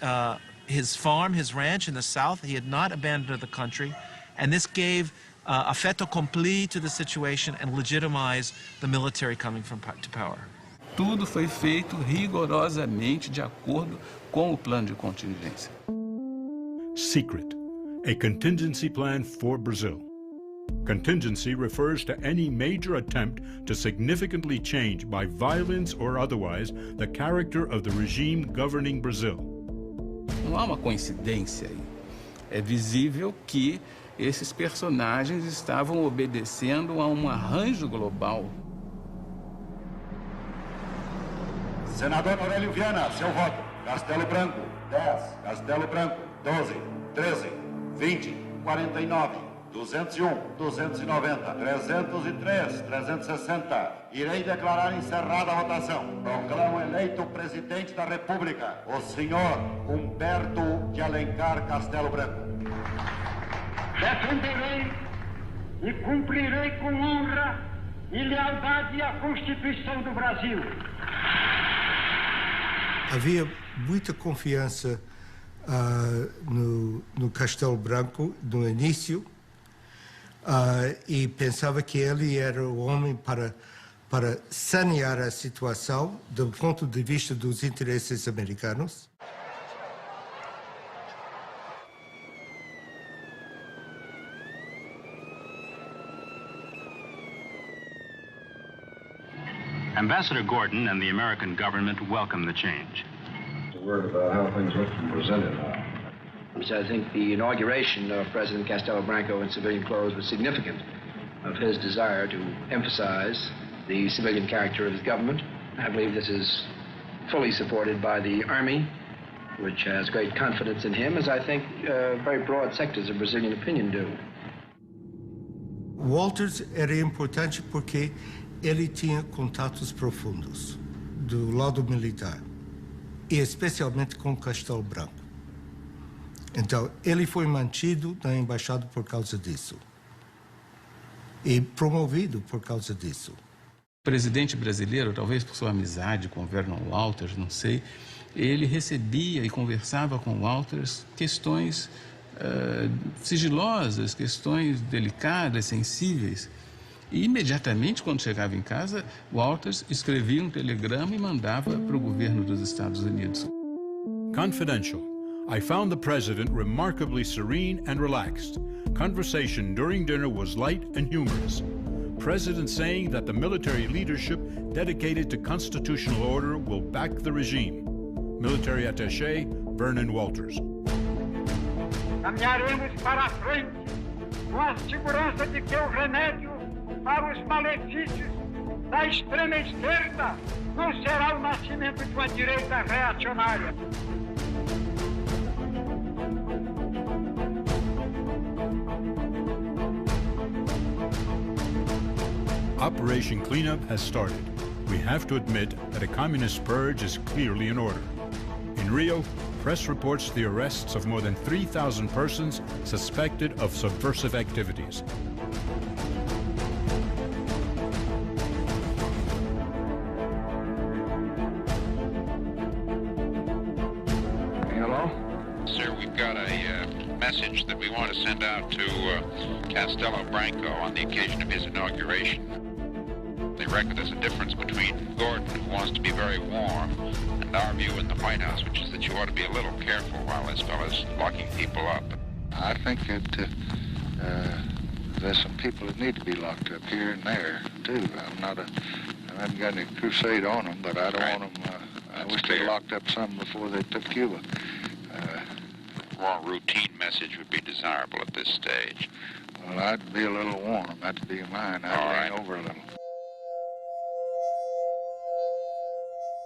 farm, his ranch in the South. He had not abandoned the country, and this gave a fait accompli to the situation and legitimized the military coming to power. Tudo foi feito rigorosamente de acordo com o plano de contingência. Secret, a contingency plan for Brazil. Contingency refers to any major attempt to significantly change, by violence or otherwise, the character of the regime governing Brazil. Não há uma coincidência aí. É visível que esses personagens estavam obedecendo a um arranjo global. Senador Aurélio Viana, seu voto. Castelo Branco, 10. Castelo Branco, 12. 13. 20. 49. 201, 290, 303, 360. Irei declarar encerrada a votação. Proclamo eleito presidente da República, o senhor Humberto de Alencar Castelo Branco. Defenderei e cumprirei com honra e lealdade a Constituição do Brasil. Havia muita confiança no Castelo Branco no início. E pensava que ele era o homem para sanear a situação do ponto de vista dos interesses americanos. Ambassador Gordon and the American government welcome the change. A word about how things look from Brasilia now. I think the inauguration of President Castelo Branco in civilian clothes was significant of his desire to emphasize the civilian character of his government. I believe this is fully supported by the Army, which has great confidence in him, as I think very broad sectors of Brazilian opinion do. Walters era importante porque ele tinha contatos profundos do lado militar, e especialmente com Castelo Branco. Então, ele foi mantido na embaixada por causa disso. E promovido por causa disso. O presidente brasileiro, talvez por sua amizade com o Vernon Walters, não sei, ele recebia e conversava com Walters questões sigilosas, questões delicadas, sensíveis. E imediatamente, quando chegava em casa, Walters escrevia um telegrama e mandava para o governo dos Estados Unidos. Confidential. I found the president remarkably serene and relaxed. Conversation during dinner was light and humorous. President saying that the military leadership dedicated to constitutional order will back the regime. Military attaché Vernon Walters. Caminharemos para a frente com a segurança de que o remédio para os malefícios da extrema esquerda não será o nascimento de uma direita reacionária. Operation Cleanup has started. We have to admit that a communist purge is clearly in order. In Rio, press reports the arrests of more than 3,000 persons suspected of subversive activities. Hello? Sir, we've got a message that we want to send out to Castelo Branco on the occasion of his inauguration. They reckon there's a difference between Gordon, who wants to be very warm, and our view in the White House, which is that you ought to be a little careful while this fellow's locking people up. I think that there's some people that need to be locked up here and there, too. I haven't got any crusade on them, but I don't want them, I wish they locked up some before they took Cuba. More routine message would be desirable at this stage. Well, I'd be a little warm. That'd be mine. I'd lean over a little.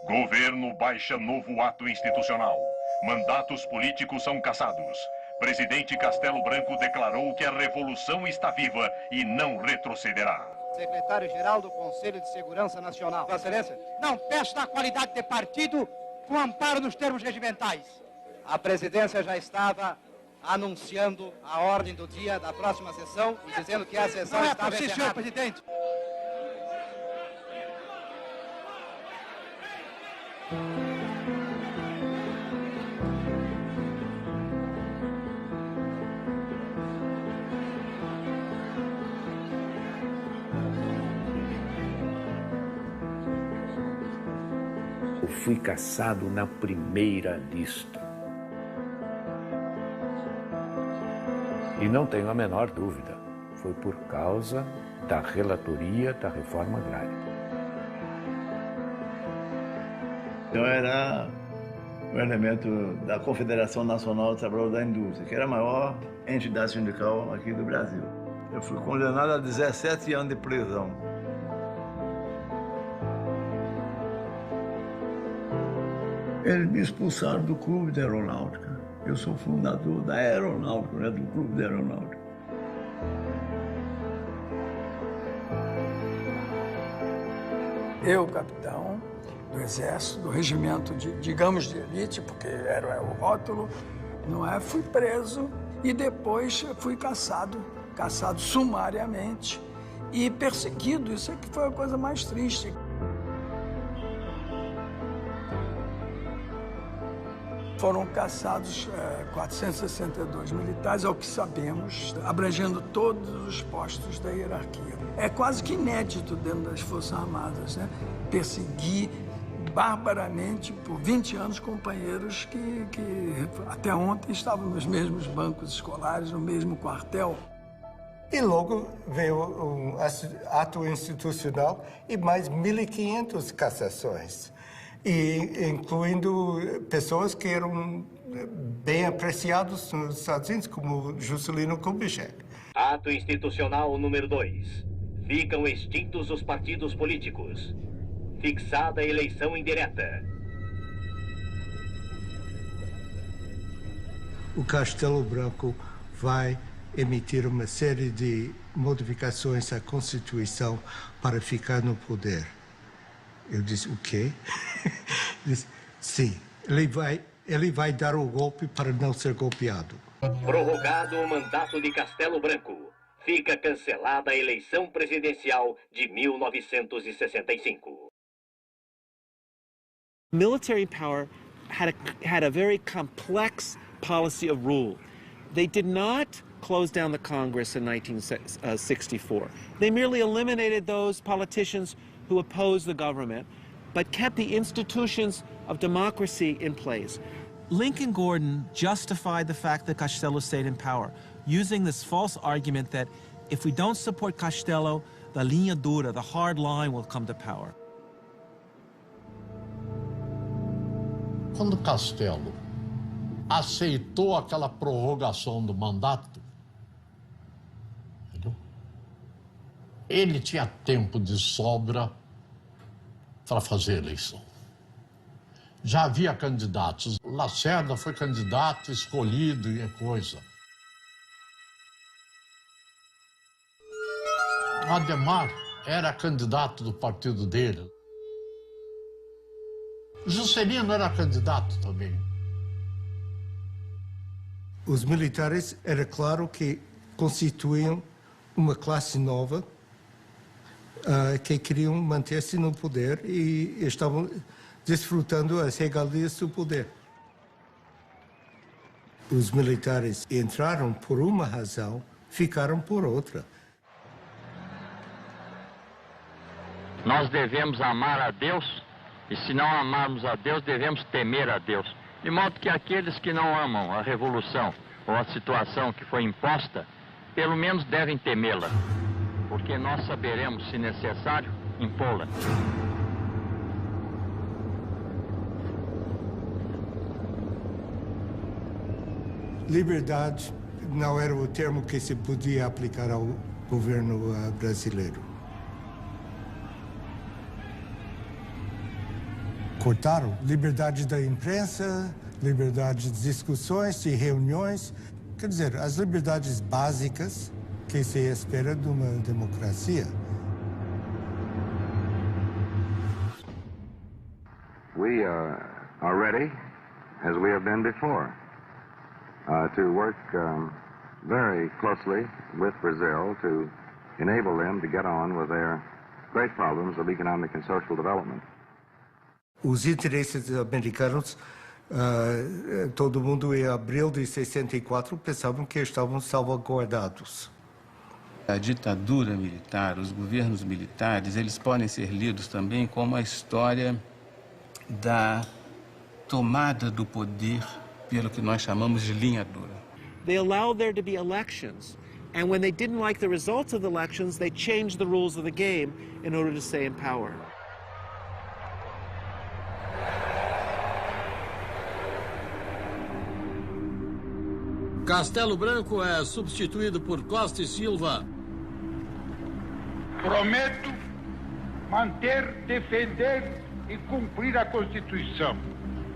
Governo baixa novo ato institucional. Mandatos políticos são cassados. Presidente Castelo Branco declarou que a revolução está viva e não retrocederá. Secretário-Geral do Conselho de Segurança Nacional. Vossa Excelência, não peço da qualidade de partido com amparo nos termos regimentais. A presidência já estava anunciando a ordem do dia da próxima sessão e dizendo que a sessão estava encerrada. Senhor presidente. Eu fui caçado na primeira lista. E não tenho a menor dúvida, foi por causa da relatoria da reforma agrária. Eu era um elemento da Confederação Nacional dos Trabalhadores da Indústria, que era a maior entidade sindical aqui do Brasil. Eu fui condenado a 17 anos de prisão. Eles me expulsaram do Clube da Aeronáutica. Eu sou fundador da Aeronáutica, né, do Clube da Aeronáutica. Eu, capitão do Exército, do regimento, digamos, de elite, porque era o rótulo, não é? Fui preso e depois fui caçado sumariamente e perseguido. Isso é que foi a coisa mais triste. Foram caçados 462 militares, ao que sabemos, abrangendo todos os postos da hierarquia. É quase que inédito dentro das Forças Armadas, né? Perseguir barbaramente por 20 anos companheiros que até ontem estavam nos mesmos bancos escolares, no mesmo quartel. E logo veio um ato institucional e mais 1.500 cassações. E incluindo pessoas que eram bem apreciadas nos Estados Unidos, como Juscelino Kubitschek. Ato institucional número 2. Ficam extintos os partidos políticos. Fixada a eleição indireta. O Castelo Branco vai emitir uma série de modificações à Constituição para ficar no poder. Eu disse, o quê? Disse, sim, ele vai dar o golpe para não ser golpeado. Prorrogado o mandato de Castelo Branco. Fica cancelada a eleição presidencial de 1965. Military power had a very complex policy of rule. They did not close down the Congress in 1964. They merely eliminated those politicians who opposed the government, but kept the institutions of democracy in place. Lincoln Gordon justified the fact that Castello stayed in power, using this false argument that if we don't support Castello, the linha dura, the hard line, will come to power. Quando Castello aceitou aquela prorrogação do mandato, entendeu? Ele tinha tempo de sobra para fazer a eleição. Já havia candidatos. Lacerda foi candidato, escolhido e é coisa. Ademar era candidato do partido dele. Juscelino era candidato também. Os militares, era claro que constituíam uma classe nova que queriam manter-se no poder e estavam desfrutando as regalias do poder. Os militares entraram por uma razão, ficaram por outra. Nós devemos amar a Deus, e se não amarmos a Deus, devemos temer a Deus. De modo que aqueles que não amam a revolução ou a situação que foi imposta, pelo menos devem temê-la, porque nós saberemos, se necessário, impô-la. Liberdade não era o termo que se podia aplicar ao governo brasileiro. Cortaram liberdade da imprensa, liberdade de discussões, de reuniões, quer dizer, as liberdades básicas que se espera de uma democracia. We are ready, as we have been before, to work very closely with Brazil to enable them to get on with their great problems of economic and social development. Os interesses americanos, todo mundo em abril de 64 pensavam que estavam salvaguardados. A ditadura militar, os governos militares, eles podem ser lidos também como a história da tomada do poder pelo que nós chamamos de linha dura. They allowed there to be elections, and when they didn't like the results of the elections, they changed the rules of the game in order to stay in power. Castelo Branco é substituído por Costa e Silva. Prometo manter, defender e cumprir a Constituição,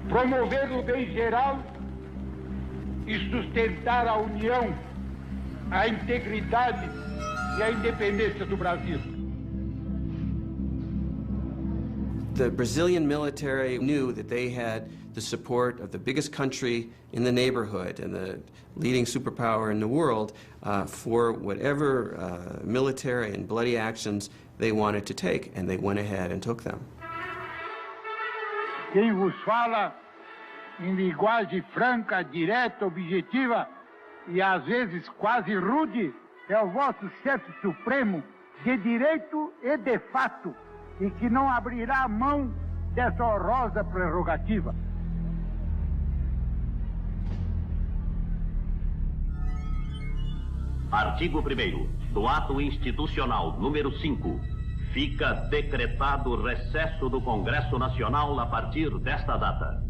promover o bem geral e sustentar a união, a integridade e a independência do Brasil. The Brazilian military knew that they had the support of the biggest country in the neighborhood and the leading superpower in the world for whatever military and bloody actions they wanted to take, and they went ahead and took them. Quem vos fala em linguagem franca, direta, objetiva e às vezes quase rude é o vosso chefe supremo de direito e de fato, e que não abrirá mão dessa honrosa prerrogativa. Artigo 1º do Ato Institucional número 5. Fica decretado recesso do Congresso Nacional a partir desta data.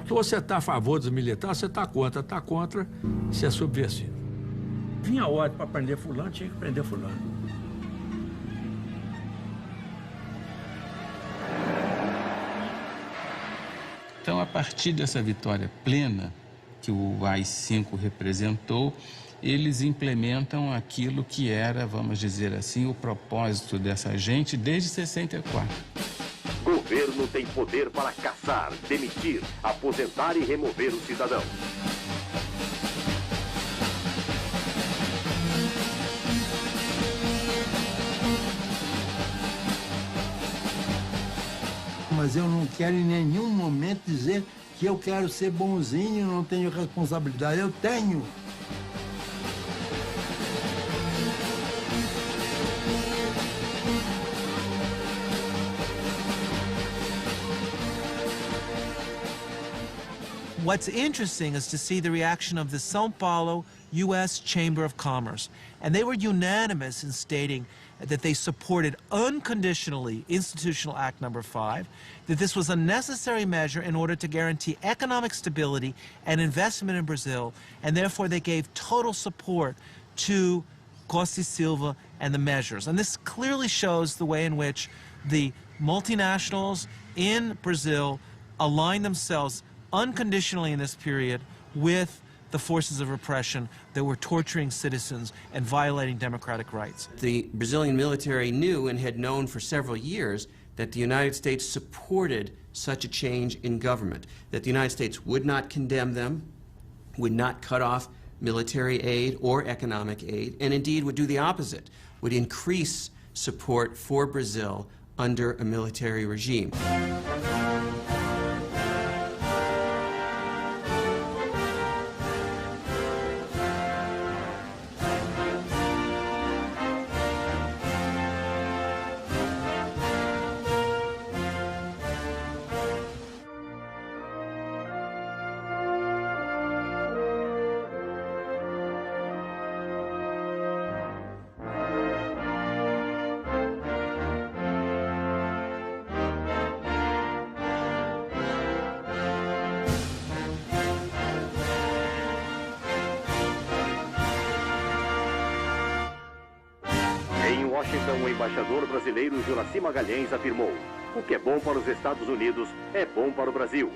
Se você está a favor dos militares, você está contra, você é subversivo. Vinha a ordem para prender fulano, tinha que prender fulano. Então, a partir dessa vitória plena que o AI-5 representou, eles implementam aquilo que era, vamos dizer assim, o propósito dessa gente desde 64. Governo tem poder para caçar, demitir, aposentar e remover o cidadão. Mas eu não quero em nenhum momento dizer que eu quero ser bonzinho e não tenho responsabilidade. Eu tenho. What's interesting is to see the reaction of the São Paulo U.S. Chamber of Commerce. And they were unanimous in stating that they supported unconditionally Institutional Act Number 5, that this was a necessary measure in order to guarantee economic stability and investment in Brazil, and therefore they gave total support to Costa e Silva and the measures. And this clearly shows the way in which the multinationals in Brazil aligned themselves unconditionally in this period with the forces of repression that were torturing citizens and violating democratic rights. The Brazilian military knew and had known for several years that the United States supported such a change in government, that the United States would not condemn them, would not cut off military aid or economic aid, and indeed would do the opposite, would increase support for Brazil under a military regime. Em Washington, o embaixador brasileiro Juraci Magalhães afirmou: o que é bom para os Estados Unidos é bom para o Brasil.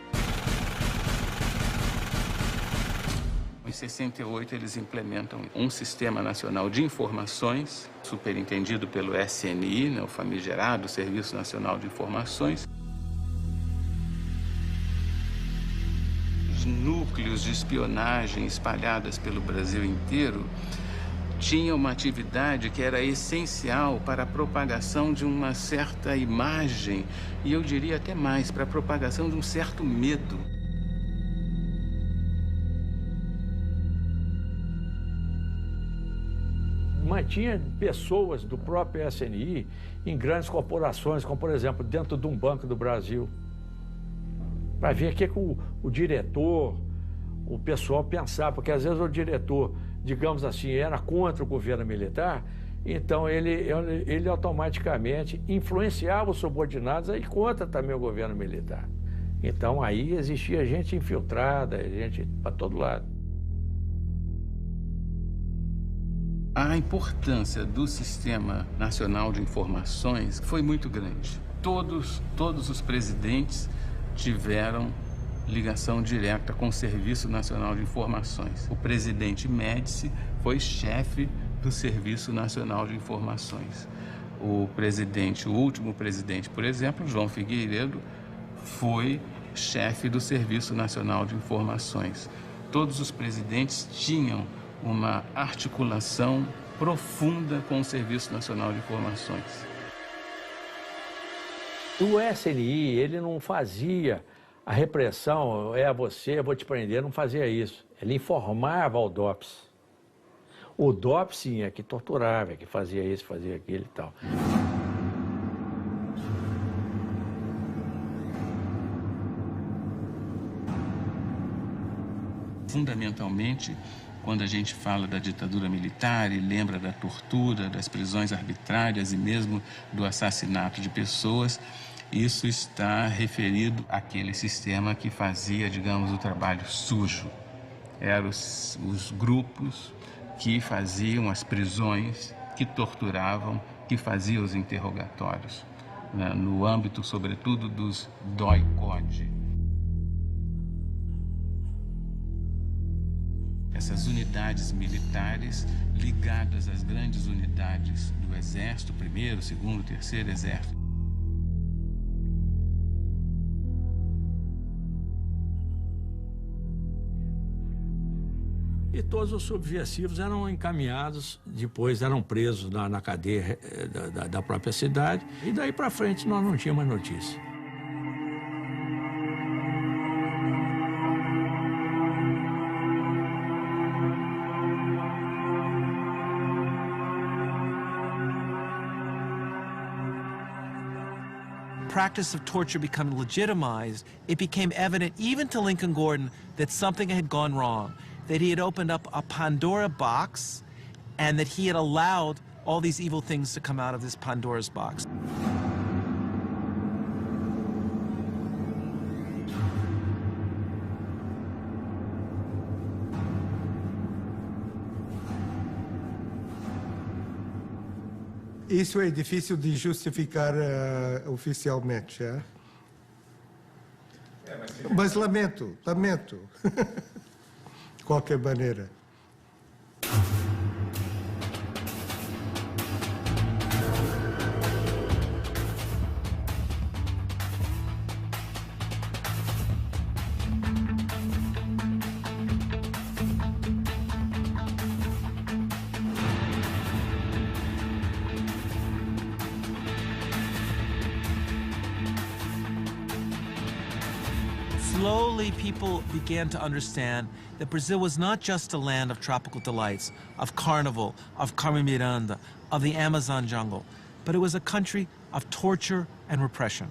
Em 68, eles implementam um sistema nacional de informações, superintendido pelo SNI, né, o famigerado Serviço Nacional de Informações. Os núcleos de espionagem espalhadas pelo Brasil inteiro tinham uma atividade que era essencial para a propagação de uma certa imagem, e eu diria até mais, para a propagação de um certo medo. Mantinha pessoas do próprio SNI em grandes corporações, como, por exemplo, dentro de um banco do Brasil, para ver o que o diretor, o pessoal pensava, porque às vezes o diretor, digamos assim, era contra o governo militar, então ele automaticamente influenciava os subordinados a ir contra também o governo militar. Então aí existia gente infiltrada, gente para todo lado. A importância do Sistema Nacional de Informações foi muito grande. Todos os presidentes tiveram ligação direta com o Serviço Nacional de Informações. O presidente Médici foi chefe do Serviço Nacional de Informações. O último presidente, por exemplo, João Figueiredo, foi chefe do Serviço Nacional de Informações. Todos os presidentes tinham uma articulação profunda com o Serviço Nacional de Informações. O SNI, ele não fazia a repressão, você, eu vou te prender, não fazia isso. Ele informava ao DOPS. O DOPS, sim, é que torturava, é que fazia isso, fazia aquilo e tal. Fundamentalmente, quando a gente fala da ditadura militar e lembra da tortura, das prisões arbitrárias e mesmo do assassinato de pessoas, isso está referido àquele sistema que fazia, digamos, o trabalho sujo. Eram os grupos que faziam as prisões, que torturavam, que faziam os interrogatórios, né, no âmbito, sobretudo, dos DOI-CODE. Essas unidades militares ligadas às grandes unidades do Exército, 1º, 2º, 3º Exército. E todos os subversivos eram encaminhados, depois eram presos na cadeia da própria cidade, e daí para frente nós não tínhamos mais notícia. Practice of torture becoming legitimized, it became evident even to Lincoln Gordon that something had gone wrong, that he had opened up a Pandora box and that he had allowed all these evil things to come out of this Pandora's box. Isso é difícil de justificar oficialmente, é? Mas lamento. qualquer maneira. Slowly, people began to understand that Brazil was not just a land of tropical delights, of carnival, of Carmen Miranda, of the Amazon jungle, but it was a country of torture and repression.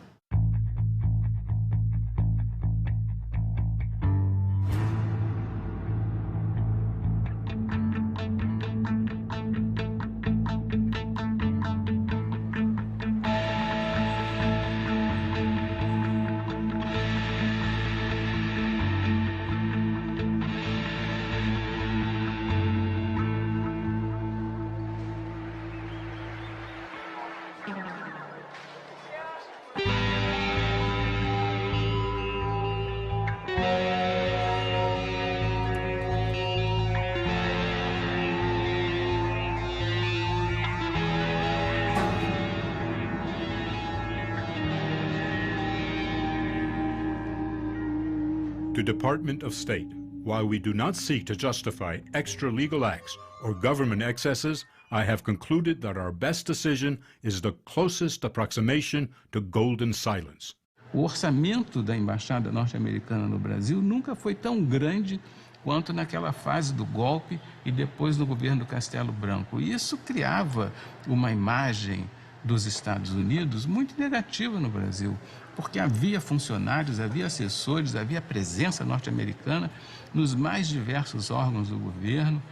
To Department of State, while we do not seek to justify extra legal acts or government excesses, I have concluded that our best decision is the closest approximation to golden silence. O orçamento da Embaixada norte-americana no Brasil nunca foi tão grande quanto naquela fase do golpe e depois no governo Castelo Branco. E isso criava uma imagem dos Estados Unidos muito negativa no Brasil, porque havia funcionários, havia assessores, havia presença norte-americana nos mais diversos órgãos do governo,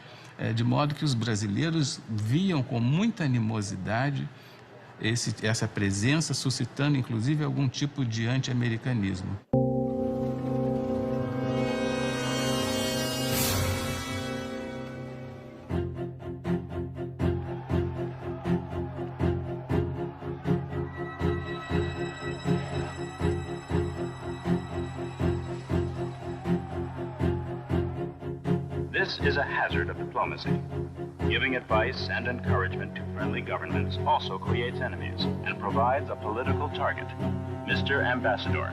de modo que os brasileiros viam com muita animosidade essa presença, suscitando inclusive algum tipo de anti-americanismo. This is a hazard of diplomacy. Giving advice and encouragement to friendly governments also creates enemies and provides a political target. Mr. Ambassador.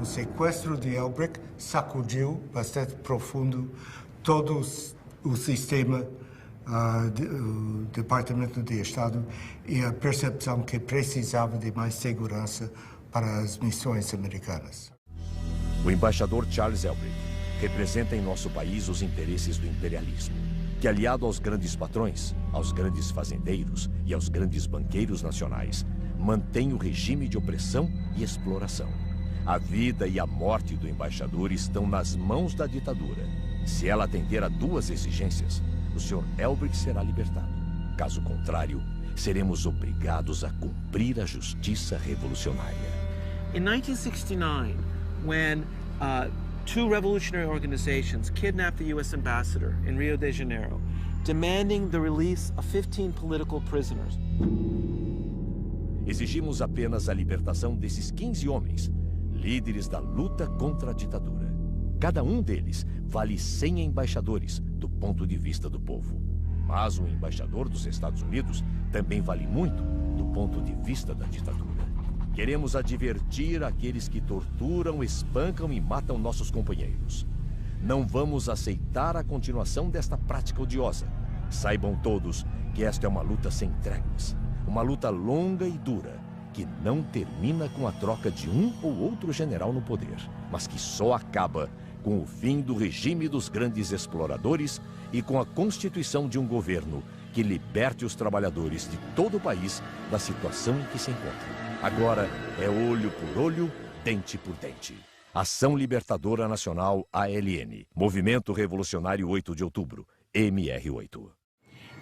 O sequestro de Elbrick sacudiu bastante profundo todo o sistema do Departamento de Estado e a percepção que precisava de mais segurança para as missões americanas. O embaixador Charles Elbrick representa em nosso país os interesses do imperialismo, que aliado aos grandes patrões, aos grandes fazendeiros e aos grandes banqueiros nacionais, mantém o regime de opressão e exploração. A vida e a morte do embaixador estão nas mãos da ditadura. Se ela atender a duas exigências, o Sr. Elbrick será libertado. Caso contrário, seremos obrigados a cumprir a justiça revolucionária. In 1969, when two revolutionary organizations kidnapped the U.S. ambassador in Rio de Janeiro, demanding the release of 15 political prisoners. Exigimos apenas a libertação desses 15 homens, líderes da luta contra a ditadura. Cada um deles vale 100 embaixadores do ponto de vista do povo. Mas um embaixador dos Estados Unidos também vale muito do ponto de vista da ditadura. Queremos advertir aqueles que torturam, espancam e matam nossos companheiros. Não vamos aceitar a continuação desta prática odiosa. Saibam todos que esta é uma luta sem tréguas. Uma luta longa e dura, que não termina com a troca de um ou outro general no poder, mas que só acaba com o fim do regime dos grandes exploradores e com a constituição de um governo que liberte os trabalhadores de todo o país da situação em que se encontram. Agora é olho por olho, dente por dente. Ação Libertadora Nacional ALN, Movimento Revolucionário 8 de Outubro, MR8.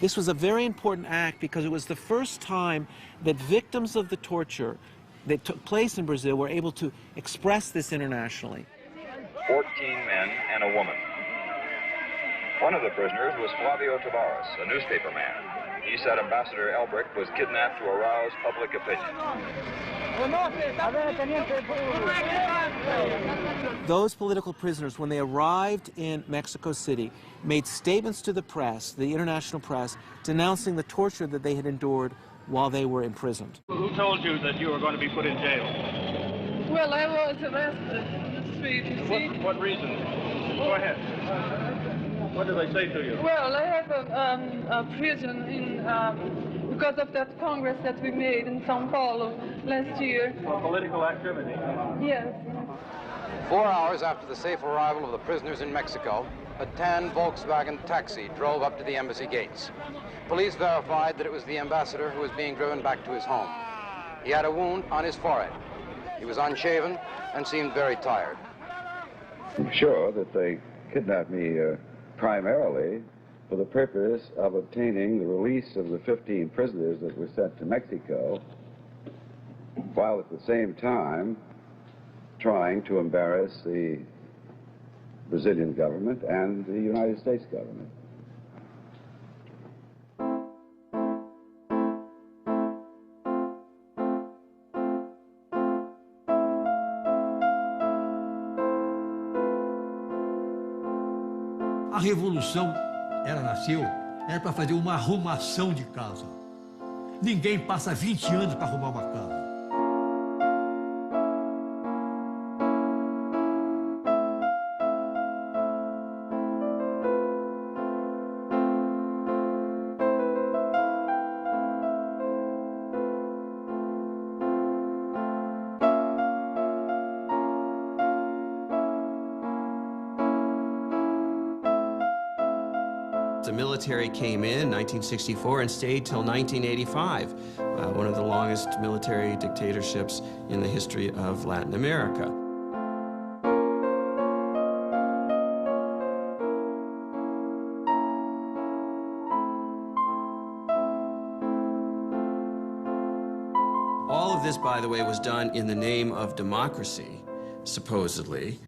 This was a very important act because it was the first time that victims of the torture that took place in Brazil were able to express this internationally. 14 men and a woman. One of the prisoners was Flavio Tavares, a newspaper man. He said Ambassador Elbrick was kidnapped to arouse public opinion. Those political prisoners, when they arrived in Mexico City, made statements to the press, the international press, denouncing the torture that they had endured while they were imprisoned. Who told you that you were going to be put in jail? Well, I was arrested in the street, you see. What reason? Go ahead. What did they say to you? Well, I have a prison in, because of that Congress that we made in São Paulo last year. For political activity? Yes. 4 hours after the safe arrival of the prisoners in Mexico, a tan Volkswagen taxi drove up to the embassy gates. Police verified that it was the ambassador who was being driven back to his home. He had a wound on his forehead. He was unshaven and seemed very tired. I'm sure that they kidnapped me primarily for the purpose of obtaining the release of the 15 prisoners that were sent to Mexico, while at the same time trying to embarrass the Brazilian government and the United States government. A revolução, ela nasceu, era para fazer uma arrumação de casa. Ninguém passa 20 anos para arrumar uma casa. The military came in 1964 and stayed till 1985, one of the longest military dictatorships in the history of Latin America. All of this, by the way, was done in the name of democracy, supposedly.